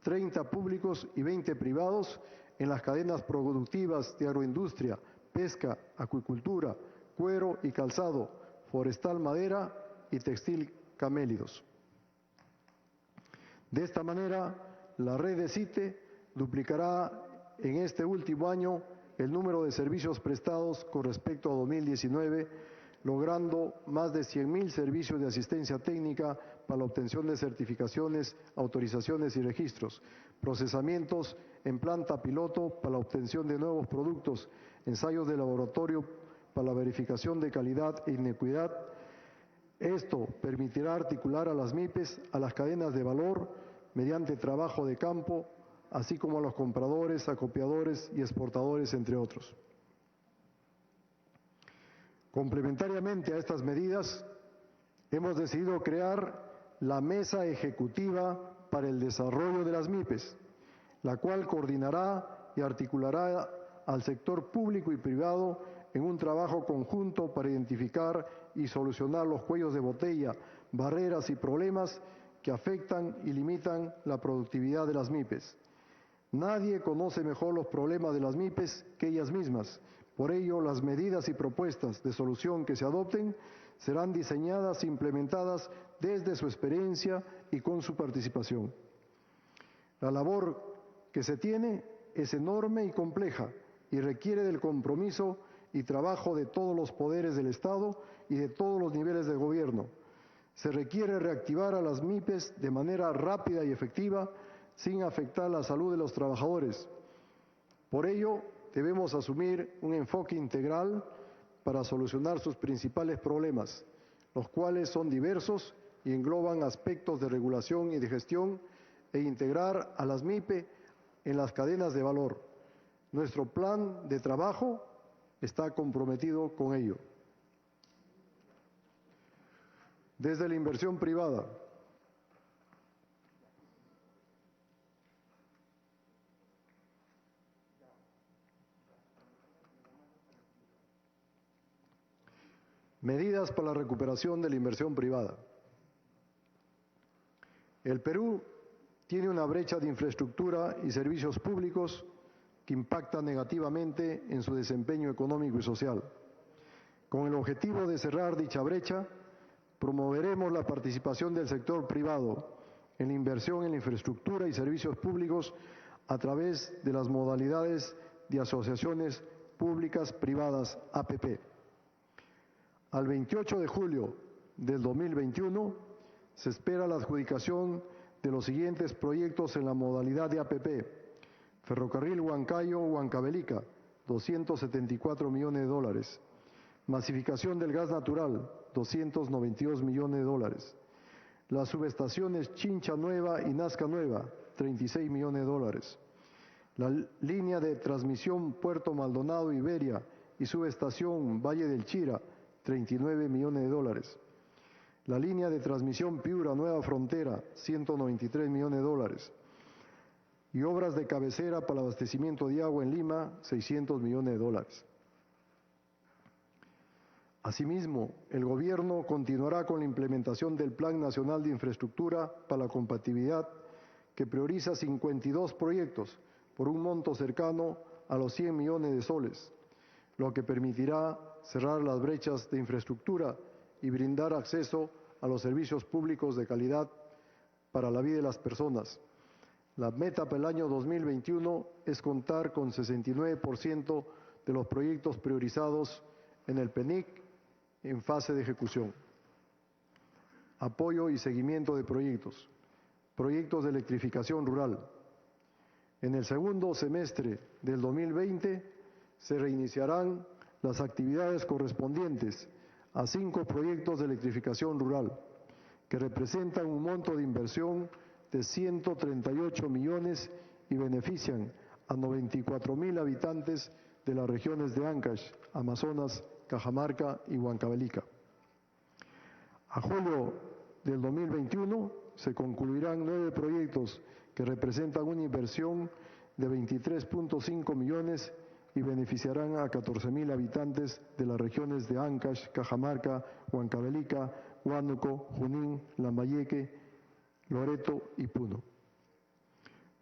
30 públicos y 20 privados en las cadenas productivas de agroindustria, pesca, acuicultura, cuero y calzado, forestal, madera y textil camélidos. De esta manera, la red de CITE duplicará en este último año el número de servicios prestados con respecto a 2019, logrando más de 100.000 servicios de asistencia técnica para la obtención de certificaciones, autorizaciones y registros, procesamientos en planta piloto para la obtención de nuevos productos, ensayos de laboratorio para la verificación de calidad e inequidad. Esto permitirá articular a las MIPES a las cadenas de valor mediante trabajo de campo, así como a los compradores, acopiadores y exportadores, entre otros. Complementariamente a estas medidas, hemos decidido crear la Mesa Ejecutiva para el Desarrollo de las MIPES, la cual coordinará y articulará al sector público y privado en un trabajo conjunto para identificar y solucionar los cuellos de botella, barreras y problemas que afectan y limitan la productividad de las MIPES. Nadie conoce mejor los problemas de las MIPES que ellas mismas. Por ello, las medidas y propuestas de solución que se adopten serán diseñadas e implementadas desde su experiencia y con su participación. La labor que se tiene es enorme y compleja y requiere del compromiso y trabajo de todos los poderes del Estado y de todos los niveles de gobierno. Se requiere reactivar a las MIPES de manera rápida y efectiva, sin afectar la salud de los trabajadores. Por ello, debemos asumir un enfoque integral para solucionar sus principales problemas, los cuales son diversos y engloban aspectos de regulación y de gestión, e integrar a las MIPE en las cadenas de valor. Nuestro plan de trabajo está comprometido con ello. Desde la inversión privada, medidas para la recuperación de la inversión privada. El Perú tiene una brecha de infraestructura y servicios públicos que impacta negativamente en su desempeño económico y social. Con el objetivo de cerrar dicha brecha, promoveremos la participación del sector privado en la inversión en la infraestructura y servicios públicos a través de las modalidades de asociaciones públicas privadas APP. Al 28 de julio del 2021 se espera la adjudicación de los siguientes proyectos en la modalidad de APP: Ferrocarril Huancayo-Huancavelica, 274 millones de dólares. Masificación del gas natural, 292 millones de dólares. Las subestaciones Chincha Nueva y Nazca Nueva, 36 millones de dólares. La línea de transmisión Puerto Maldonado Iberia y subestación Valle del Chira, 39 millones de dólares. La línea de transmisión Piura Nueva Frontera, 193 millones de dólares. Y obras de cabecera para el abastecimiento de agua en Lima, 600 millones de dólares. Asimismo, el Gobierno continuará con la implementación del Plan Nacional de Infraestructura para la Compatibilidad, que prioriza 52 proyectos por un monto cercano a los 100 millones de soles, lo que permitirá cerrar las brechas de infraestructura y brindar acceso a los servicios públicos de calidad para la vida de las personas. La meta para el año 2021 es contar con 69% de los proyectos priorizados en el PENIC en fase de ejecución. Apoyo y seguimiento de proyectos. Proyectos de electrificación rural. En el segundo semestre del 2020 se reiniciarán las actividades correspondientes a 5 proyectos de electrificación rural, que representan un monto de inversión de 138 millones y benefician a 94,000 habitantes de las regiones de Ancash, Amazonas, Cajamarca y Huancavelica. A julio del 2021 se concluirán 9 proyectos que representan una inversión de 23.5 millones y beneficiarán a 14,000 habitantes de las regiones de Ancash, Cajamarca, Huancavelica, Huánuco, Junín, Lambayeque, Loreto y Puno.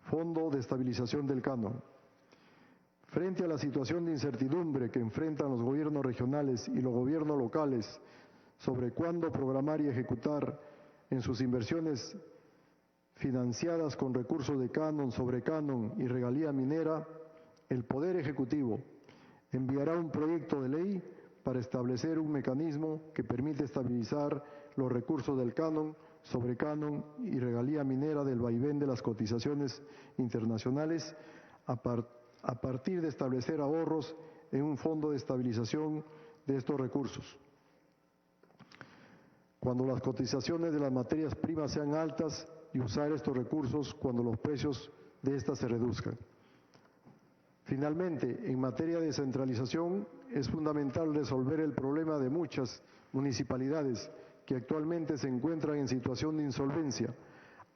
Fondo de estabilización del canon. Frente a la situación de incertidumbre que enfrentan los gobiernos regionales y los gobiernos locales sobre cuándo programar y ejecutar en sus inversiones financiadas con recursos de canon, sobrecanon y regalía minera, el Poder Ejecutivo enviará un proyecto de ley para establecer un mecanismo que permite estabilizar los recursos del canon, sobrecanon y regalía minera del vaivén de las cotizaciones internacionales a partir de establecer ahorros en un fondo de estabilización de estos recursos. Cuando las cotizaciones de las materias primas sean altas y usar estos recursos cuando los precios de estas se reduzcan. Finalmente, en materia de descentralización, es fundamental resolver el problema de muchas municipalidades que actualmente se encuentran en situación de insolvencia.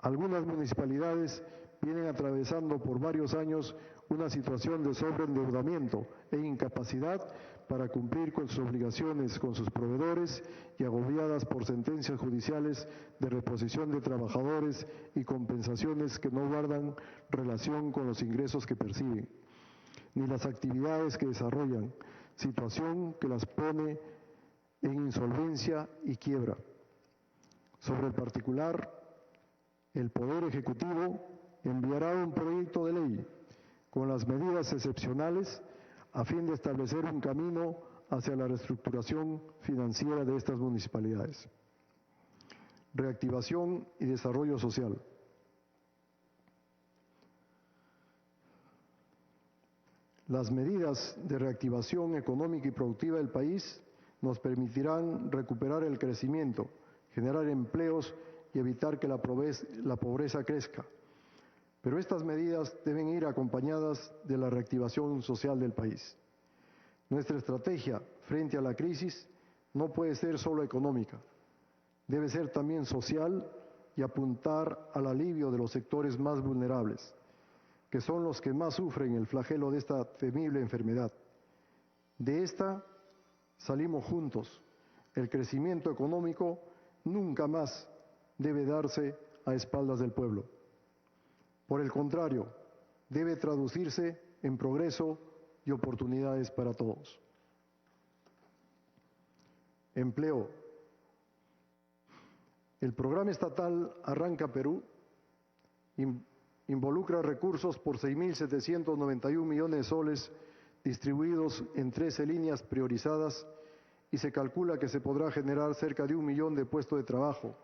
Algunas municipalidades vienen atravesando por varios años una situación de sobreendeudamiento e incapacidad para cumplir con sus obligaciones con sus proveedores y agobiadas por sentencias judiciales de reposición de trabajadores y compensaciones que no guardan relación con los ingresos que perciben, ni las actividades que desarrollan, situación que las pone en insolvencia y quiebra. Sobre el particular, el Poder Ejecutivo enviará un proyecto de ley con las medidas excepcionales a fin de establecer un camino hacia la reestructuración financiera de estas municipalidades. Reactivación y desarrollo social. Las medidas de reactivación económica y productiva del país nos permitirán recuperar el crecimiento, generar empleos y evitar que la pobreza crezca. Pero estas medidas deben ir acompañadas de la reactivación social del país. Nuestra estrategia frente a la crisis no puede ser solo económica, debe ser también social y apuntar al alivio de los sectores más vulnerables, que son los que más sufren el flagelo de esta temible enfermedad. De esta salimos juntos. El crecimiento económico nunca más debe darse a espaldas del pueblo. Por el contrario, debe traducirse en progreso y oportunidades para todos. Empleo. El programa estatal Arranca Perú involucra recursos por 6.791 millones de soles distribuidos en 13 líneas priorizadas y se calcula que se podrá generar cerca de 1 millón de puestos de trabajo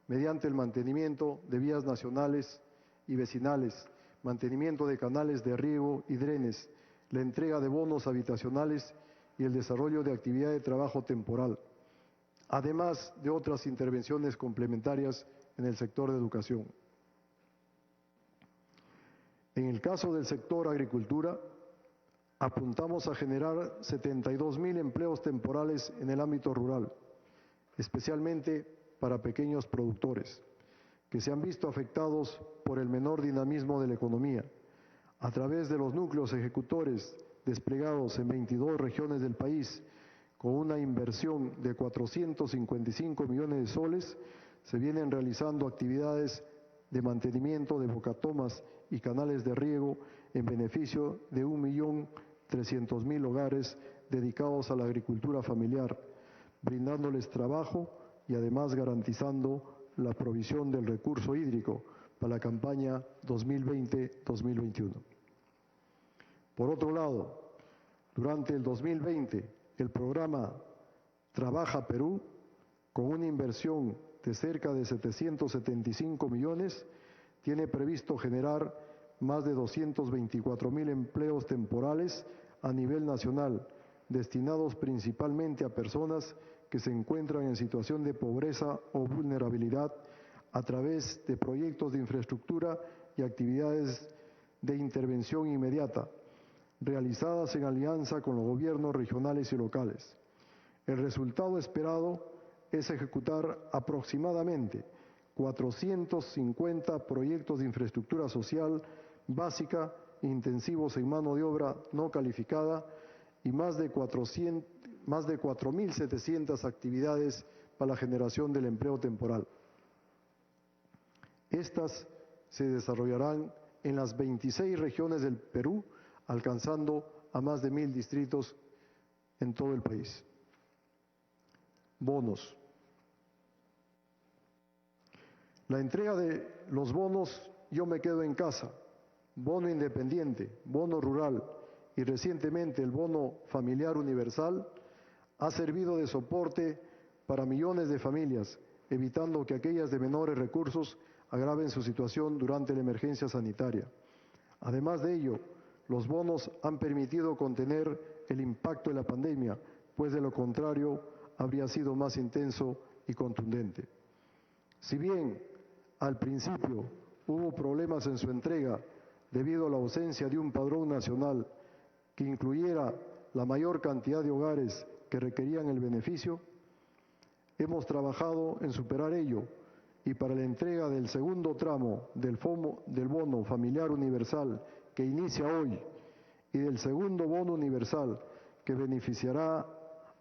mediante el mantenimiento de vías nacionales y vecinales, mantenimiento de canales de riego y drenes, la entrega de bonos habitacionales y el desarrollo de actividad de trabajo temporal, además de otras intervenciones complementarias en el sector de educación. En el caso del sector agricultura, apuntamos a generar 72.000 empleos temporales en el ámbito rural, especialmente para pequeños productores, que se han visto afectados por el menor dinamismo de la economía, a través de los núcleos ejecutores desplegados en 22 regiones del país, con una inversión de 455 millones de soles, se vienen realizando actividades de mantenimiento de bocatomas y canales de riego en beneficio de 1.300.000 hogares dedicados a la agricultura familiar, brindándoles trabajo y además garantizando la provisión del recurso hídrico para la campaña 2020-2021. Por otro lado, durante el 2020, el programa Trabaja Perú, con una inversión de cerca de 775 millones, tiene previsto generar más de 224.000 empleos temporales a nivel nacional, destinados principalmente a personas que se encuentran en situación de pobreza o vulnerabilidad a través de proyectos de infraestructura y actividades de intervención inmediata, realizadas en alianza con los gobiernos regionales y locales. El resultado esperado es ejecutar aproximadamente 450 proyectos de infraestructura social básica intensivos en mano de obra no calificada y más de 4.700 actividades para la generación del empleo temporal. Estas se desarrollarán en las 26 regiones del Perú, alcanzando a más de 1.000 distritos en todo el país. Bonos. La entrega de los bonos Yo me quedo en casa, bono independiente, bono rural y recientemente el bono familiar universal ha servido de soporte para millones de familias, evitando que aquellas de menores recursos agraven su situación durante la emergencia sanitaria. Además de ello, los bonos han permitido contener el impacto de la pandemia, pues de lo contrario habría sido más intenso y contundente. Si bien al principio hubo problemas en su entrega debido a la ausencia de un padrón nacional que incluyera la mayor cantidad de hogares que requerían el beneficio, hemos trabajado en superar ello y para la entrega del segundo tramo del bono familiar universal que inicia hoy y del segundo bono universal que beneficiará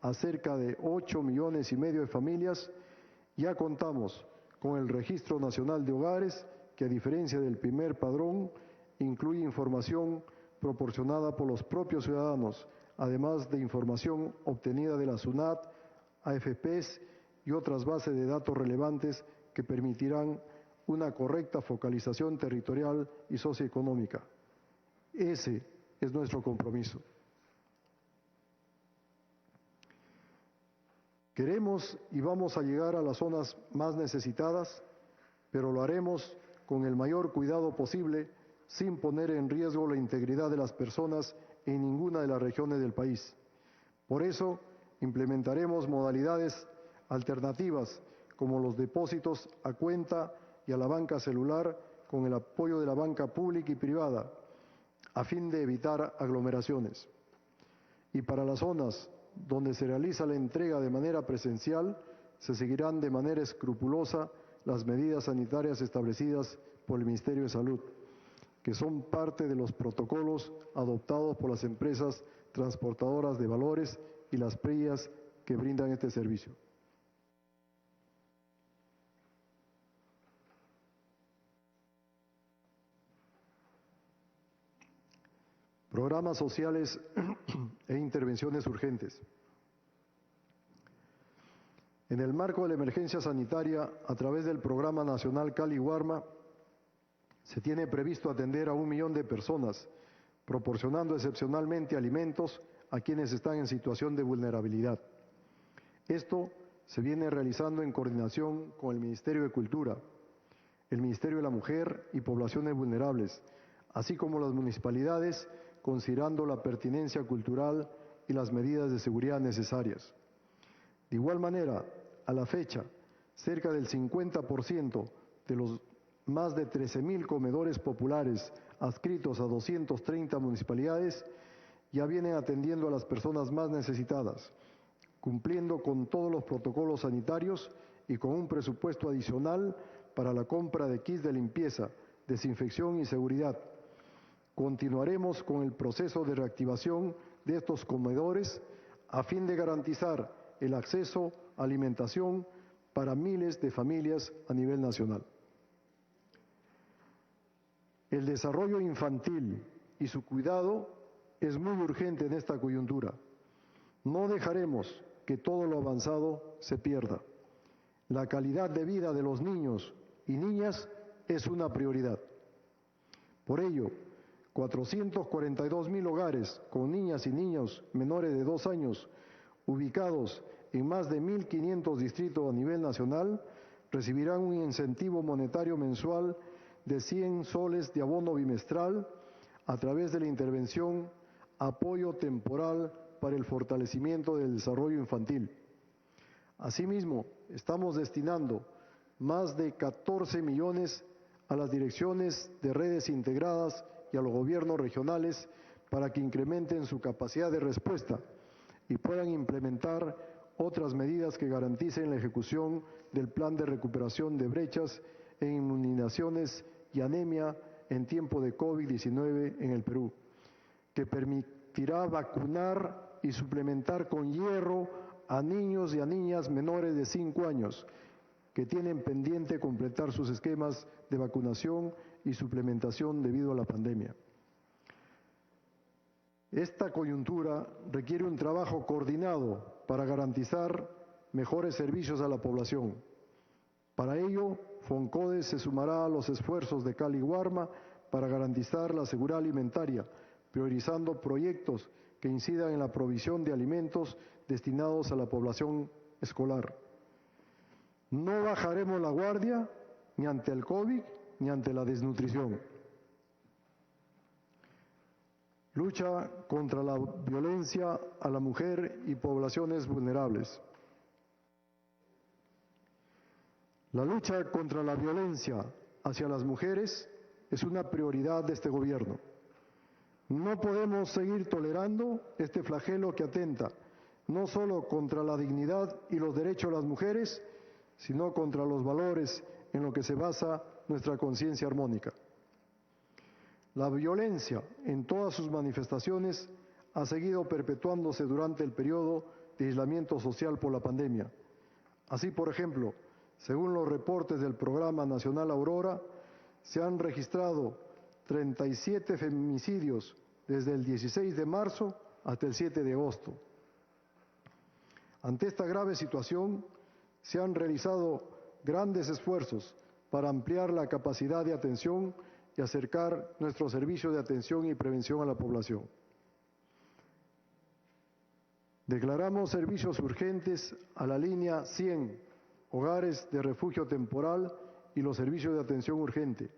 a cerca de 8,5 millones de familias, ya contamos con el Registro Nacional de Hogares, que a diferencia del primer padrón, incluye información proporcionada por los propios ciudadanos, además de información obtenida de la SUNAT, AFPs y otras bases de datos relevantes que permitirán una correcta focalización territorial y socioeconómica. Ese es nuestro compromiso. Queremos y vamos a llegar a las zonas más necesitadas, pero lo haremos con el mayor cuidado posible, sin poner en riesgo la integridad de las personas en ninguna de las regiones del país. Por eso, implementaremos modalidades alternativas como los depósitos a cuenta y a la banca celular con el apoyo de la banca pública y privada, a fin de evitar aglomeraciones. Y para las zonas donde se realiza la entrega de manera presencial, se seguirán de manera escrupulosa las medidas sanitarias establecidas por el Ministerio de Salud, que son parte de los protocolos adoptados por las empresas transportadoras de valores y las PRIAs que brindan este servicio. Programas sociales e intervenciones urgentes. En el marco de la emergencia sanitaria, a través del Programa Nacional Cali-Guarma, se tiene previsto atender a 1 millón de personas, proporcionando excepcionalmente alimentos a quienes están en situación de vulnerabilidad. Esto se viene realizando en coordinación con el Ministerio de Cultura, el Ministerio de la Mujer y Poblaciones Vulnerables, así como las municipalidades, considerando la pertinencia cultural y las medidas de seguridad necesarias. De igual manera, a la fecha, cerca del 50% de los más de 13,000 comedores populares adscritos a 230 municipalidades ya vienen atendiendo a las personas más necesitadas, cumpliendo con todos los protocolos sanitarios y con un presupuesto adicional para la compra de kits de limpieza, desinfección y seguridad. Continuaremos con el proceso de reactivación de estos comedores a fin de garantizar el acceso a alimentación para miles de familias a nivel nacional. El desarrollo infantil y su cuidado es muy urgente en esta coyuntura. No dejaremos que todo lo avanzado se pierda. La calidad de vida de los niños y niñas es una prioridad. Por ello, 442,000 hogares con niñas y niños menores de 2 años, ubicados en más de 1.500 distritos a nivel nacional, recibirán un incentivo monetario mensual de 100 soles de abono bimestral a través de la intervención Apoyo Temporal para el Fortalecimiento del Desarrollo Infantil. Asimismo, estamos destinando más de 14 millones a las direcciones de redes integradas y a los gobiernos regionales para que incrementen su capacidad de respuesta y puedan implementar otras medidas que garanticen la ejecución del plan de recuperación de brechas en inmunizaciones y anemia en tiempo de COVID-19 en el Perú, que permitirá vacunar y suplementar con hierro a niños y a niñas menores de 5 años que tienen pendiente completar sus esquemas de vacunación y suplementación debido a la pandemia. Esta coyuntura requiere un trabajo coordinado para garantizar mejores servicios a la población. Para ello, FONCODE se sumará a los esfuerzos de Cali-Guarma para garantizar la seguridad alimentaria, priorizando proyectos que incidan en la provisión de alimentos destinados a la población escolar. No bajaremos la guardia ni ante el COVID ni ante la desnutrición. Lucha contra la violencia a la mujer y poblaciones vulnerables. La lucha contra la violencia hacia las mujeres es una prioridad de este gobierno. No podemos seguir tolerando este flagelo que atenta no solo contra la dignidad y los derechos de las mujeres, sino contra los valores en lo que se basa nuestra conciencia armónica. La violencia, en todas sus manifestaciones, ha seguido perpetuándose durante el periodo de aislamiento social por la pandemia. Así, por ejemplo, según los reportes del Programa Nacional Aurora, se han registrado 37 feminicidios desde el 16 de marzo hasta el 7 de agosto. Ante esta grave situación, se han realizado grandes esfuerzos para ampliar la capacidad de atención y acercar nuestros servicios de atención y prevención a la población. Declaramos servicios urgentes a la línea 100, hogares de refugio temporal y los servicios de atención urgente.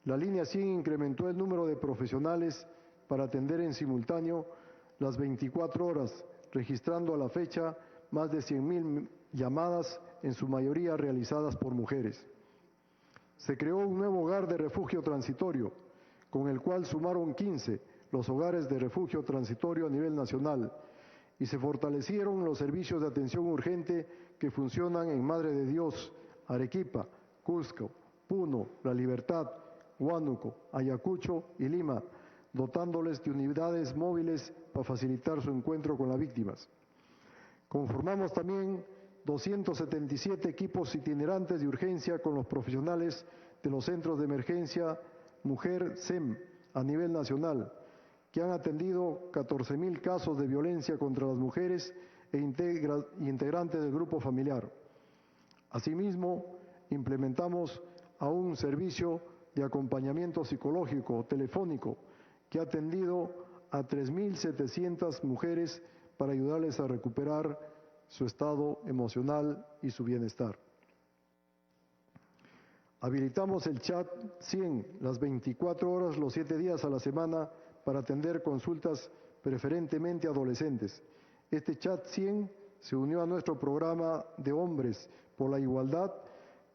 La línea 100 incrementó el número de profesionales para atender en simultáneo las 24 horas, registrando a la fecha más de 100.000 llamadas, en su mayoría realizadas por mujeres. Se creó un nuevo hogar de refugio transitorio, con el cual sumaron 15 los hogares de refugio transitorio a nivel nacional, y se fortalecieron los servicios de atención urgente que funcionan en Madre de Dios, Arequipa, Cusco, Puno, La Libertad, Huánuco, Ayacucho y Lima, dotándoles de unidades móviles para facilitar su encuentro con las víctimas. Conformamos también 277 equipos itinerantes de urgencia con los profesionales de los centros de emergencia Mujer SEM a nivel nacional, que han atendido 14.000 casos de violencia contra las mujeres e integrantes del grupo familiar. Asimismo, implementamos a un servicio de acompañamiento psicológico telefónico que ha atendido a 3.700 mujeres para ayudarles a recuperar su estado emocional y su bienestar. Habilitamos el chat 100 las 24 horas, los 7 días a la semana para atender consultas preferentemente adolescentes. Este chat 100 se unió a nuestro programa de Hombres por la Igualdad,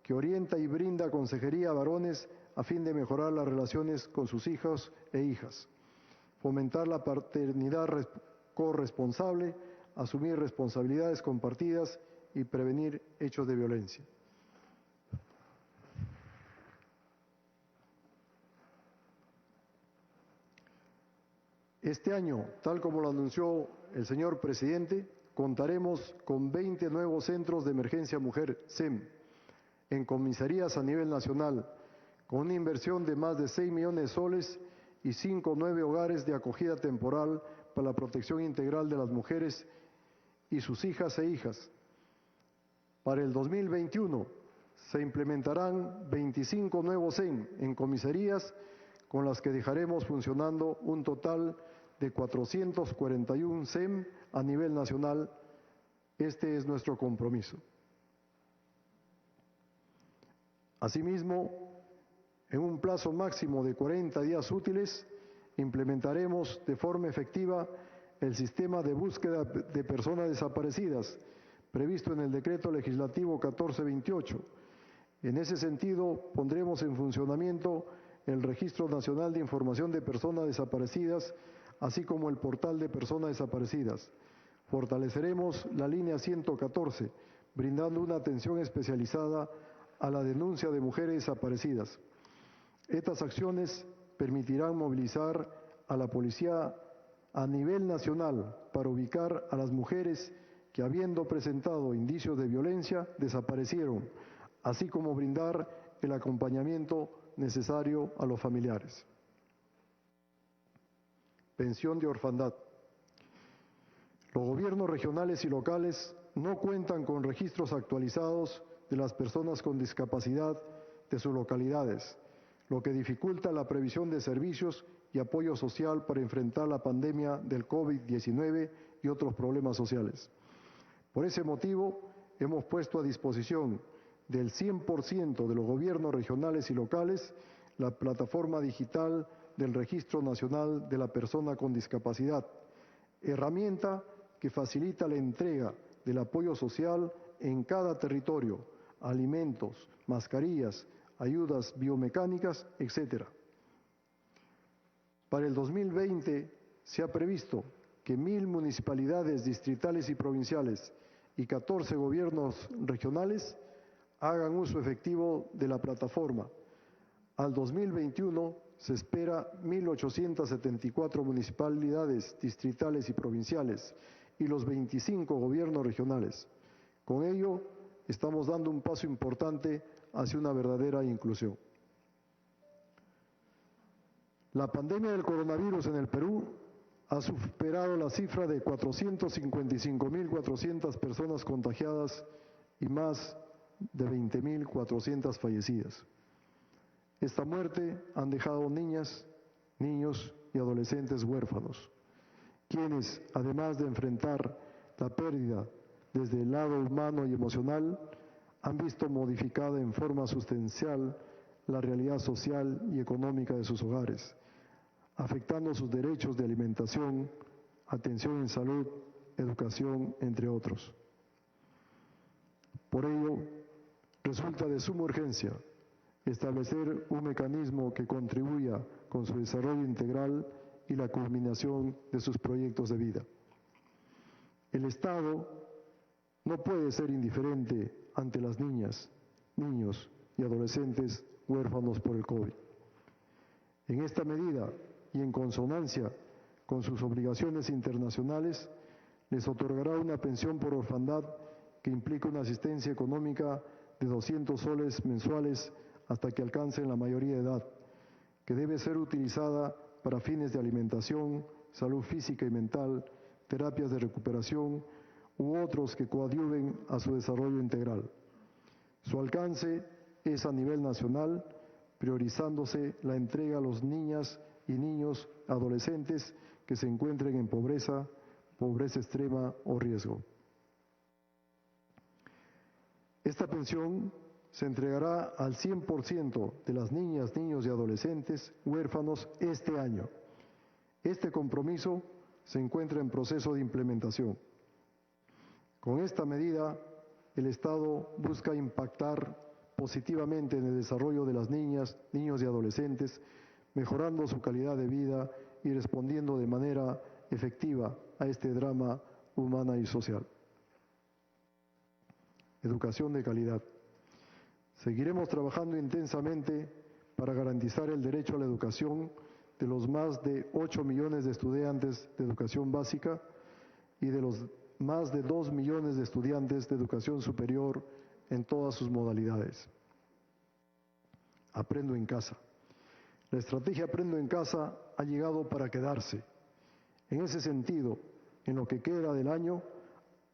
que orienta y brinda consejería a varones a fin de mejorar las relaciones con sus hijos e hijas, fomentar la paternidad corresponsable, asumir responsabilidades compartidas y prevenir hechos de violencia. Este año, tal como lo anunció el señor presidente, contaremos con 20 nuevos centros de emergencia mujer SEM en comisarías a nivel nacional, con una inversión de más de 6 millones de soles y 5 nuevos hogares de acogida temporal para la protección integral de las mujeres y sus hijas e hijas. Para el 2021 se implementarán 25 nuevos SEM en comisarías, con las que dejaremos funcionando un total de 441 SEM a nivel nacional. Este es nuestro compromiso. Asimismo, en un plazo máximo de 40 días útiles, implementaremos de forma efectiva el sistema de búsqueda de personas desaparecidas, previsto en el Decreto Legislativo 1428. En ese sentido, pondremos en funcionamiento el Registro Nacional de Información de Personas Desaparecidas, así como el Portal de Personas Desaparecidas. Fortaleceremos la línea 114, brindando una atención especializada a la denuncia de mujeres desaparecidas. Estas acciones permitirán movilizar a la policía a nivel nacional para ubicar a las mujeres que, habiendo presentado indicios de violencia, desaparecieron, así como brindar el acompañamiento necesario a los familiares. Pensión de orfandad. Los gobiernos regionales y locales no cuentan con registros actualizados de las personas con discapacidad de sus localidades, lo que dificulta la previsión de servicios y apoyo social para enfrentar la pandemia del COVID-19 y otros problemas sociales. Por ese motivo, hemos puesto a disposición del 100% de los gobiernos regionales y locales la plataforma digital del Registro Nacional de la Persona con Discapacidad, herramienta que facilita la entrega del apoyo social en cada territorio, alimentos, mascarillas, ayudas biomecánicas, etc. Para el 2020 se ha previsto que 1.000 municipalidades distritales y provinciales y 14 gobiernos regionales hagan uso efectivo de la plataforma. Al 2021 se espera 1.874 municipalidades distritales y provinciales y los 25 gobiernos regionales. Con ello, estamos dando un paso importante hacia una verdadera inclusión. La pandemia del coronavirus en el Perú ha superado la cifra de 455.400 personas contagiadas y más de 20.400 fallecidas. Esta muerte han dejado niñas, niños y adolescentes huérfanos, quienes, además de enfrentar la pérdida desde el lado humano y emocional, han visto modificada en forma sustancial la realidad social y económica de sus hogares, afectando sus derechos de alimentación, atención en salud, educación, entre otros. Por ello, resulta de suma urgencia establecer un mecanismo que contribuya con su desarrollo integral y la culminación de sus proyectos de vida. El Estado no puede ser indiferente ante las niñas, niños y adolescentes huérfanos por el COVID. En esta medida y en consonancia con sus obligaciones internacionales, les otorgará una pensión por orfandad que implica una asistencia económica de 200 soles mensuales hasta que alcancen la mayoría de edad, que debe ser utilizada para fines de alimentación, salud física y mental, terapias de recuperación u otros que coadyuven a su desarrollo integral. Su alcance es a nivel nacional, priorizándose la entrega a los niñas y niños adolescentes que se encuentren en pobreza, pobreza extrema o riesgo. Esta pensión se entregará al 100% de las niñas, niños y adolescentes huérfanos este año. Este compromiso se encuentra en proceso de implementación. Con esta medida, el Estado busca impactar positivamente en el desarrollo de las niñas, niños y adolescentes, mejorando su calidad de vida y respondiendo de manera efectiva a este drama humana y social. Educación de calidad. Seguiremos trabajando intensamente para garantizar el derecho a la educación de los más de 8 millones de estudiantes de educación básica y de los más de 2 millones de estudiantes de educación superior en todas sus modalidades. Aprendo en casa. La estrategia Aprendo en casa ha llegado para quedarse. En ese sentido, en lo que queda del año,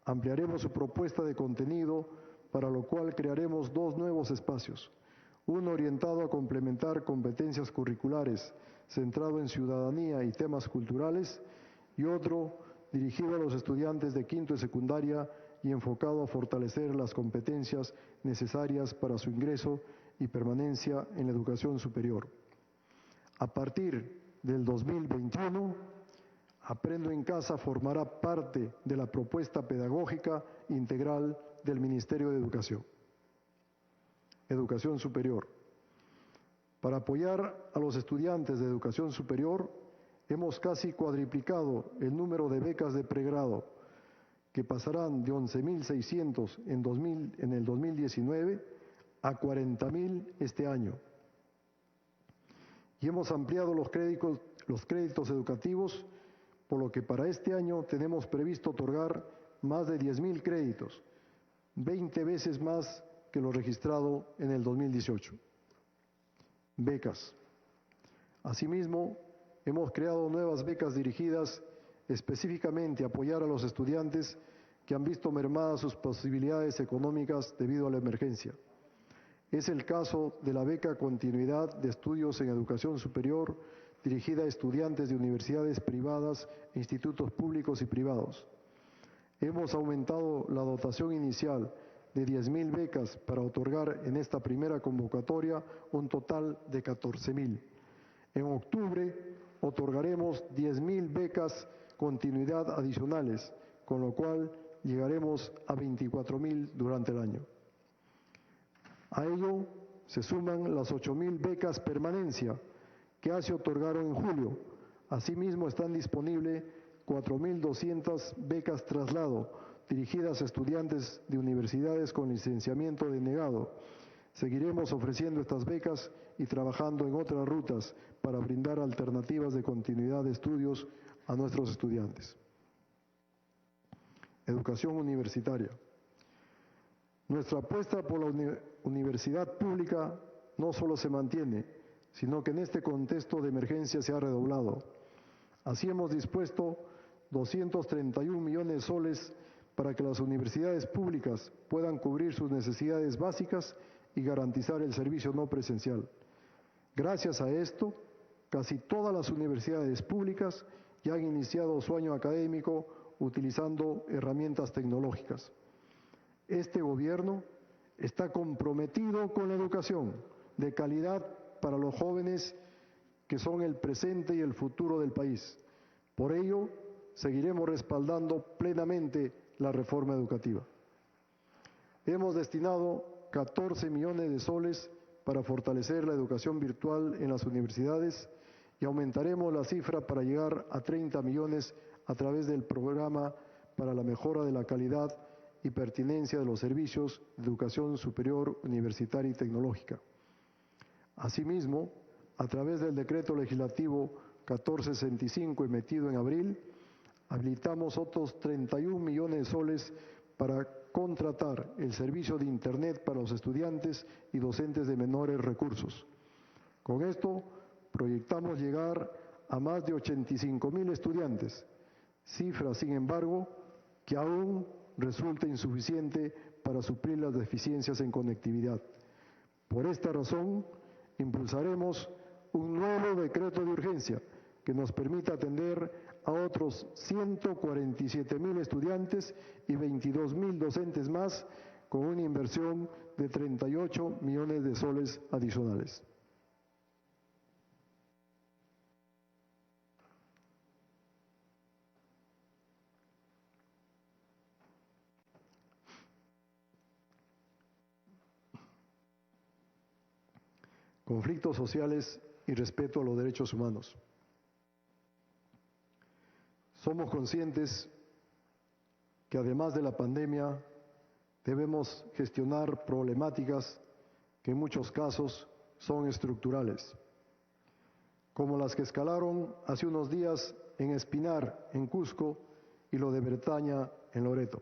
ampliaremos su propuesta de contenido, para lo cual crearemos 2 nuevos espacios. Uno orientado a complementar competencias curriculares, centrado en ciudadanía y temas culturales, y otro dirigido a los estudiantes de quinto y secundaria y enfocado a fortalecer las competencias necesarias para su ingreso y permanencia en la educación superior. A partir del 2021, Aprendo en Casa formará parte de la propuesta pedagógica integral del Ministerio de Educación. Educación superior. Para apoyar a los estudiantes de educación superior, hemos casi cuadriplicado el número de becas de pregrado, que pasarán de 11.600 en el 2019 a 40.000 este año. Y hemos ampliado los créditos educativos, por lo que para este año tenemos previsto otorgar más de 10.000 créditos, 20 veces más que lo registrado en el 2018. Becas. Asimismo, hemos creado nuevas becas dirigidas específicamente a apoyar a los estudiantes que han visto mermadas sus posibilidades económicas debido a la emergencia. Es el caso de la beca Continuidad de Estudios en Educación Superior, dirigida a estudiantes de universidades privadas e institutos públicos y privados. Hemos aumentado la dotación inicial de 10.000 becas para otorgar en esta primera convocatoria un total de 14.000. En octubre otorgaremos 10.000 becas continuidad adicionales, con lo cual llegaremos a 24.000 durante el año. A ello se suman las 8.000 becas permanencia que ya se otorgaron en julio. Asimismo están disponibles 4.200 becas traslado, dirigidas a estudiantes de universidades con licenciamiento denegado. Seguiremos ofreciendo estas becas y trabajando en otras rutas para brindar alternativas de continuidad de estudios a nuestros estudiantes. Educación universitaria. Nuestra apuesta por la universidad pública no solo se mantiene, sino que en este contexto de emergencia se ha redoblado. Así hemos dispuesto 231 millones de soles para que las universidades públicas puedan cubrir sus necesidades básicas y garantizar el servicio no presencial. Gracias a esto, casi todas las universidades públicas ya han iniciado su año académico utilizando herramientas tecnológicas. Este gobierno está comprometido con la educación de calidad para los jóvenes que son el presente y el futuro del país. Por ello, seguiremos respaldando plenamente la reforma educativa. Hemos destinado 14 millones de soles para fortalecer la educación virtual en las universidades y aumentaremos la cifra para llegar a 30 millones a través del programa para la mejora de la calidad y pertinencia de los servicios de educación superior, universitaria y tecnológica. Asimismo, a través del decreto legislativo 1465 emitido en abril, habilitamos otros 31 millones de soles para contratar el servicio de Internet para los estudiantes y docentes de menores recursos. Con esto, proyectamos llegar a más de 85,000 estudiantes, cifra, sin embargo, que aún resulta insuficiente para suplir las deficiencias en conectividad. Por esta razón, impulsaremos un nuevo decreto de urgencia que nos permita atender a otros 147,000 estudiantes y 22,000 docentes más con una inversión de 38 millones de soles adicionales. Conflictos sociales y respeto a los derechos humanos. Somos conscientes que además de la pandemia debemos gestionar problemáticas que en muchos casos son estructurales, como las que escalaron hace unos días en Espinar, en Cusco, y lo de Bretaña, en Loreto.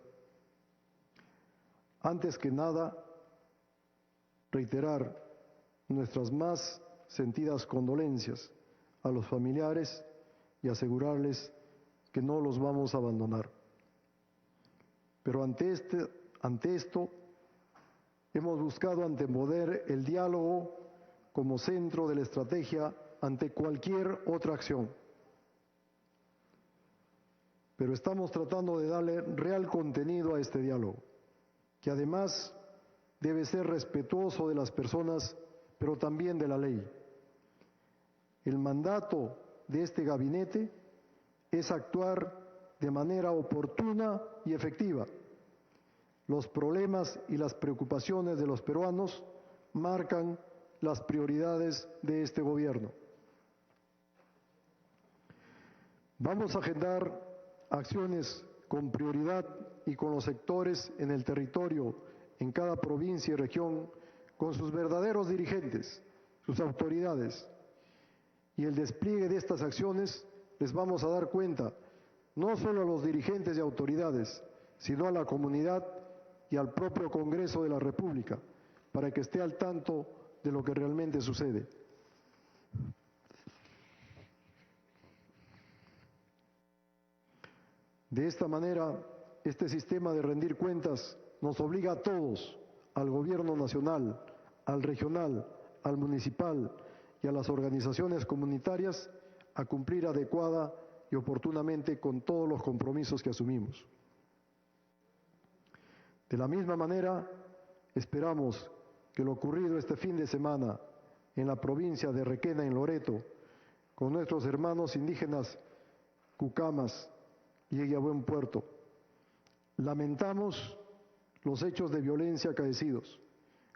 Antes que nada, reiterar nuestras más sentidas condolencias a los familiares y asegurarles que no los vamos a abandonar. Pero ante esto, hemos buscado anteponer el diálogo como centro de la estrategia ante cualquier otra acción. Pero estamos tratando de darle real contenido a este diálogo, que además debe ser respetuoso de las personas, pero también de la ley. El mandato de este gabinete es actuar de manera oportuna y efectiva. Los problemas y las preocupaciones de los peruanos marcan las prioridades de este gobierno. Vamos a agendar acciones con prioridad y con los sectores en el territorio, en cada provincia y región, con sus verdaderos dirigentes, sus autoridades. Y el despliegue de estas acciones les vamos a dar cuenta, no solo a los dirigentes y autoridades, sino a la comunidad y al propio Congreso de la República, para que esté al tanto de lo que realmente sucede. De esta manera, este sistema de rendir cuentas nos obliga a todos, al gobierno nacional, al regional, al municipal y a las organizaciones comunitarias, a cumplir adecuada y oportunamente con todos los compromisos que asumimos. De la misma manera, esperamos que lo ocurrido este fin de semana en la provincia de Requena, en Loreto, con nuestros hermanos indígenas Cucamas, llegue a buen puerto. Lamentamos los hechos de violencia acaecidos.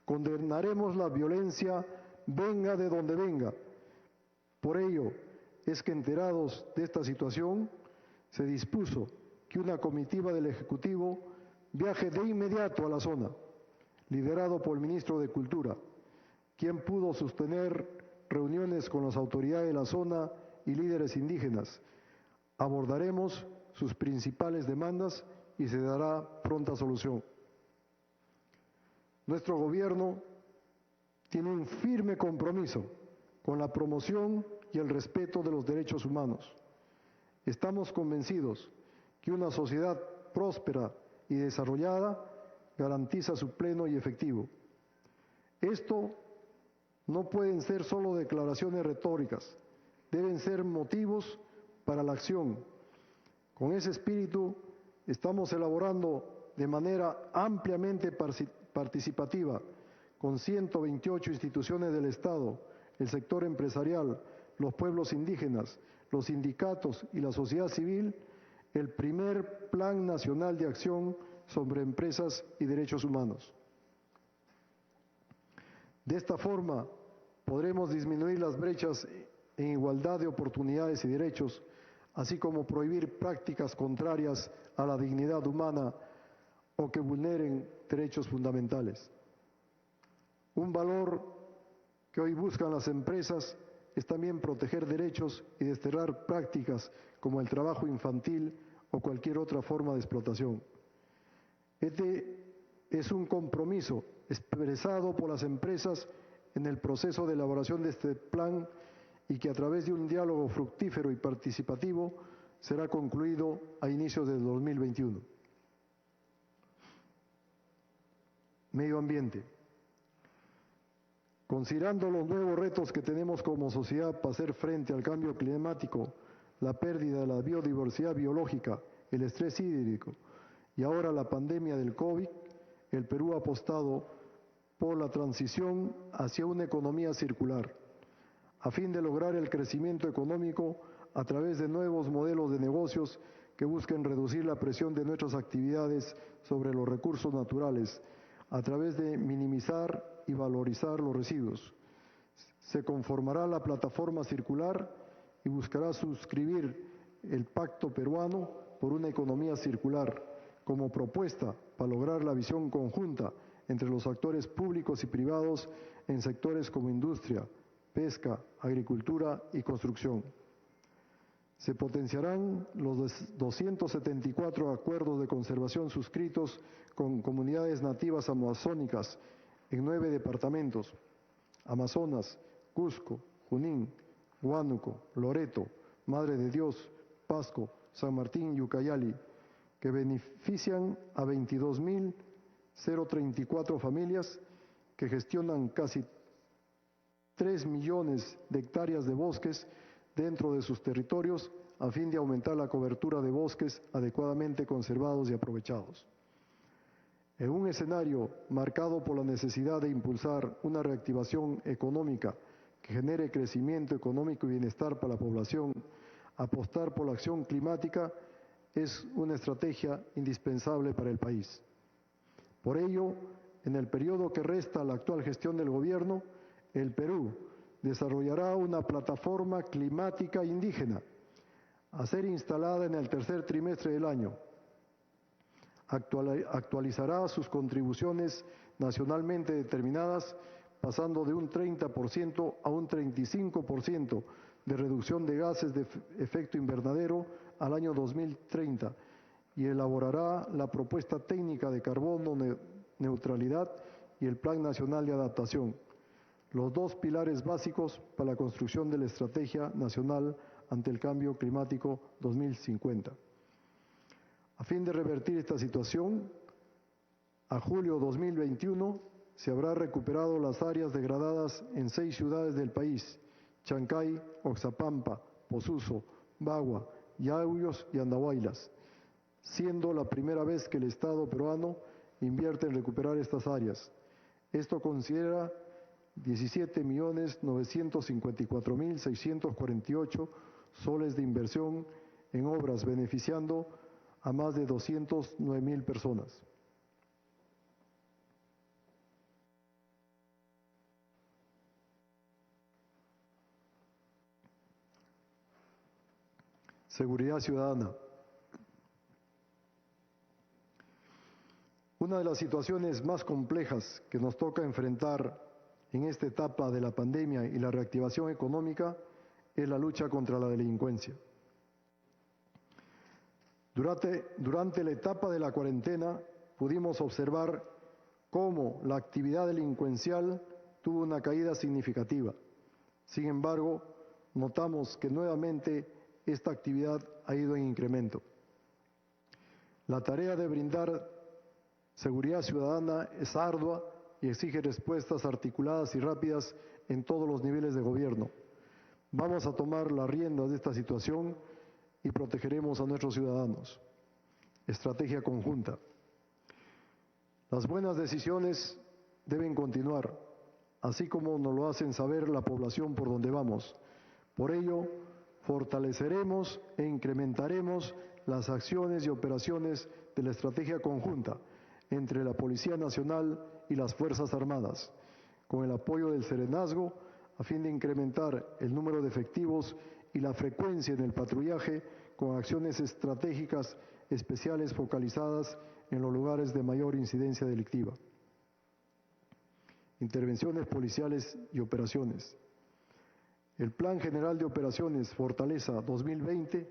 Condenaremos la violencia, venga de donde venga. Por ello, es que enterados de esta situación, se dispuso que una comitiva del Ejecutivo Viaje de inmediato a la zona, liderado por el ministro de Cultura, quien pudo sostener reuniones con las autoridades de la zona y líderes indígenas. Abordaremos sus principales demandas y se dará pronta solución. Nuestro gobierno tiene un firme compromiso con la promoción y el respeto de los derechos humanos. Estamos convencidos que una sociedad próspera y desarrollada garantiza su pleno y efectivo. Esto no pueden ser solo declaraciones retóricas, deben ser motivos para la acción. Con ese espíritu estamos elaborando de manera ampliamente participativa, con 128 instituciones del Estado, el sector empresarial, los pueblos indígenas, los sindicatos y la sociedad civil, el primer Plan Nacional de Acción sobre Empresas y Derechos Humanos. De esta forma, podremos disminuir las brechas en igualdad de oportunidades y derechos, así como prohibir prácticas contrarias a la dignidad humana o que vulneren derechos fundamentales. Un valor que hoy buscan las empresas es también proteger derechos y desterrar prácticas como el trabajo infantil o cualquier otra forma de explotación. Este es un compromiso expresado por las empresas en el proceso de elaboración de este plan y que a través de un diálogo fructífero y participativo será concluido a inicios del 2021. Medio ambiente. Considerando los nuevos retos que tenemos como sociedad para hacer frente al cambio climático, la pérdida de la biodiversidad biológica, el estrés hídrico y ahora la pandemia del COVID, el Perú ha apostado por la transición hacia una economía circular, a fin de lograr el crecimiento económico a través de nuevos modelos de negocios que busquen reducir la presión de nuestras actividades sobre los recursos naturales, a través de minimizar y valorizar los residuos. Se conformará la plataforma circular y buscará suscribir el Pacto Peruano por una economía circular como propuesta para lograr la visión conjunta entre los actores públicos y privados en sectores como industria, pesca, agricultura y construcción. Se potenciarán los 274 acuerdos de conservación suscritos con comunidades nativas amazónicas en 9 departamentos: Amazonas, Cusco, Junín, Huánuco, Loreto, Madre de Dios, Pasco, San Martín y Ucayali, que benefician a 22.034 familias que gestionan casi 3 millones de hectáreas de bosques dentro de sus territorios a fin de aumentar la cobertura de bosques adecuadamente conservados y aprovechados. En un escenario marcado por la necesidad de impulsar una reactivación económica que genere crecimiento económico y bienestar para la población, apostar por la acción climática es una estrategia indispensable para el país. Por ello, en el periodo que resta a la actual gestión del gobierno, el Perú desarrollará una plataforma climática indígena a ser instalada en el tercer trimestre del año. Actualizará sus contribuciones nacionalmente determinadas, pasando de un 30% a un 35% de reducción de gases de efecto invernadero al año 2030 y elaborará la propuesta técnica de carbono neutralidad y el Plan Nacional de Adaptación, los dos pilares básicos para la construcción de la Estrategia Nacional ante el Cambio Climático 2050. A fin de revertir esta situación, a julio 2021 se habrá recuperado las áreas degradadas en 6 ciudades del país: Chancay, Oxapampa, Posuzo, Bagua, Yauyos y Andahuaylas, siendo la primera vez que el Estado peruano invierte en recuperar estas áreas. Esto considera 17.954.648 soles de inversión en obras, beneficiando a más de 209.000 personas. Seguridad ciudadana. Una de las situaciones más complejas que nos toca enfrentar en esta etapa de la pandemia y la reactivación económica es la lucha contra la delincuencia. Durante la etapa de la cuarentena pudimos observar cómo la actividad delincuencial tuvo una caída significativa. Sin embargo, notamos que nuevamente esta actividad ha ido en incremento. La tarea de brindar seguridad ciudadana es ardua y exige respuestas articuladas y rápidas en todos los niveles de gobierno. Vamos a tomar las riendas de esta situación y protegeremos a nuestros ciudadanos. Estrategia conjunta. Las buenas decisiones deben continuar, así como nos lo hacen saber la población por donde vamos. Por ello, fortaleceremos e incrementaremos las acciones y operaciones de la estrategia conjunta entre la Policía Nacional y las Fuerzas Armadas, con el apoyo del Serenazgo, a fin de incrementar el número de efectivos y la frecuencia en el patrullaje con acciones estratégicas especiales focalizadas en los lugares de mayor incidencia delictiva. Intervenciones policiales y operaciones. El Plan General de Operaciones Fortaleza 2020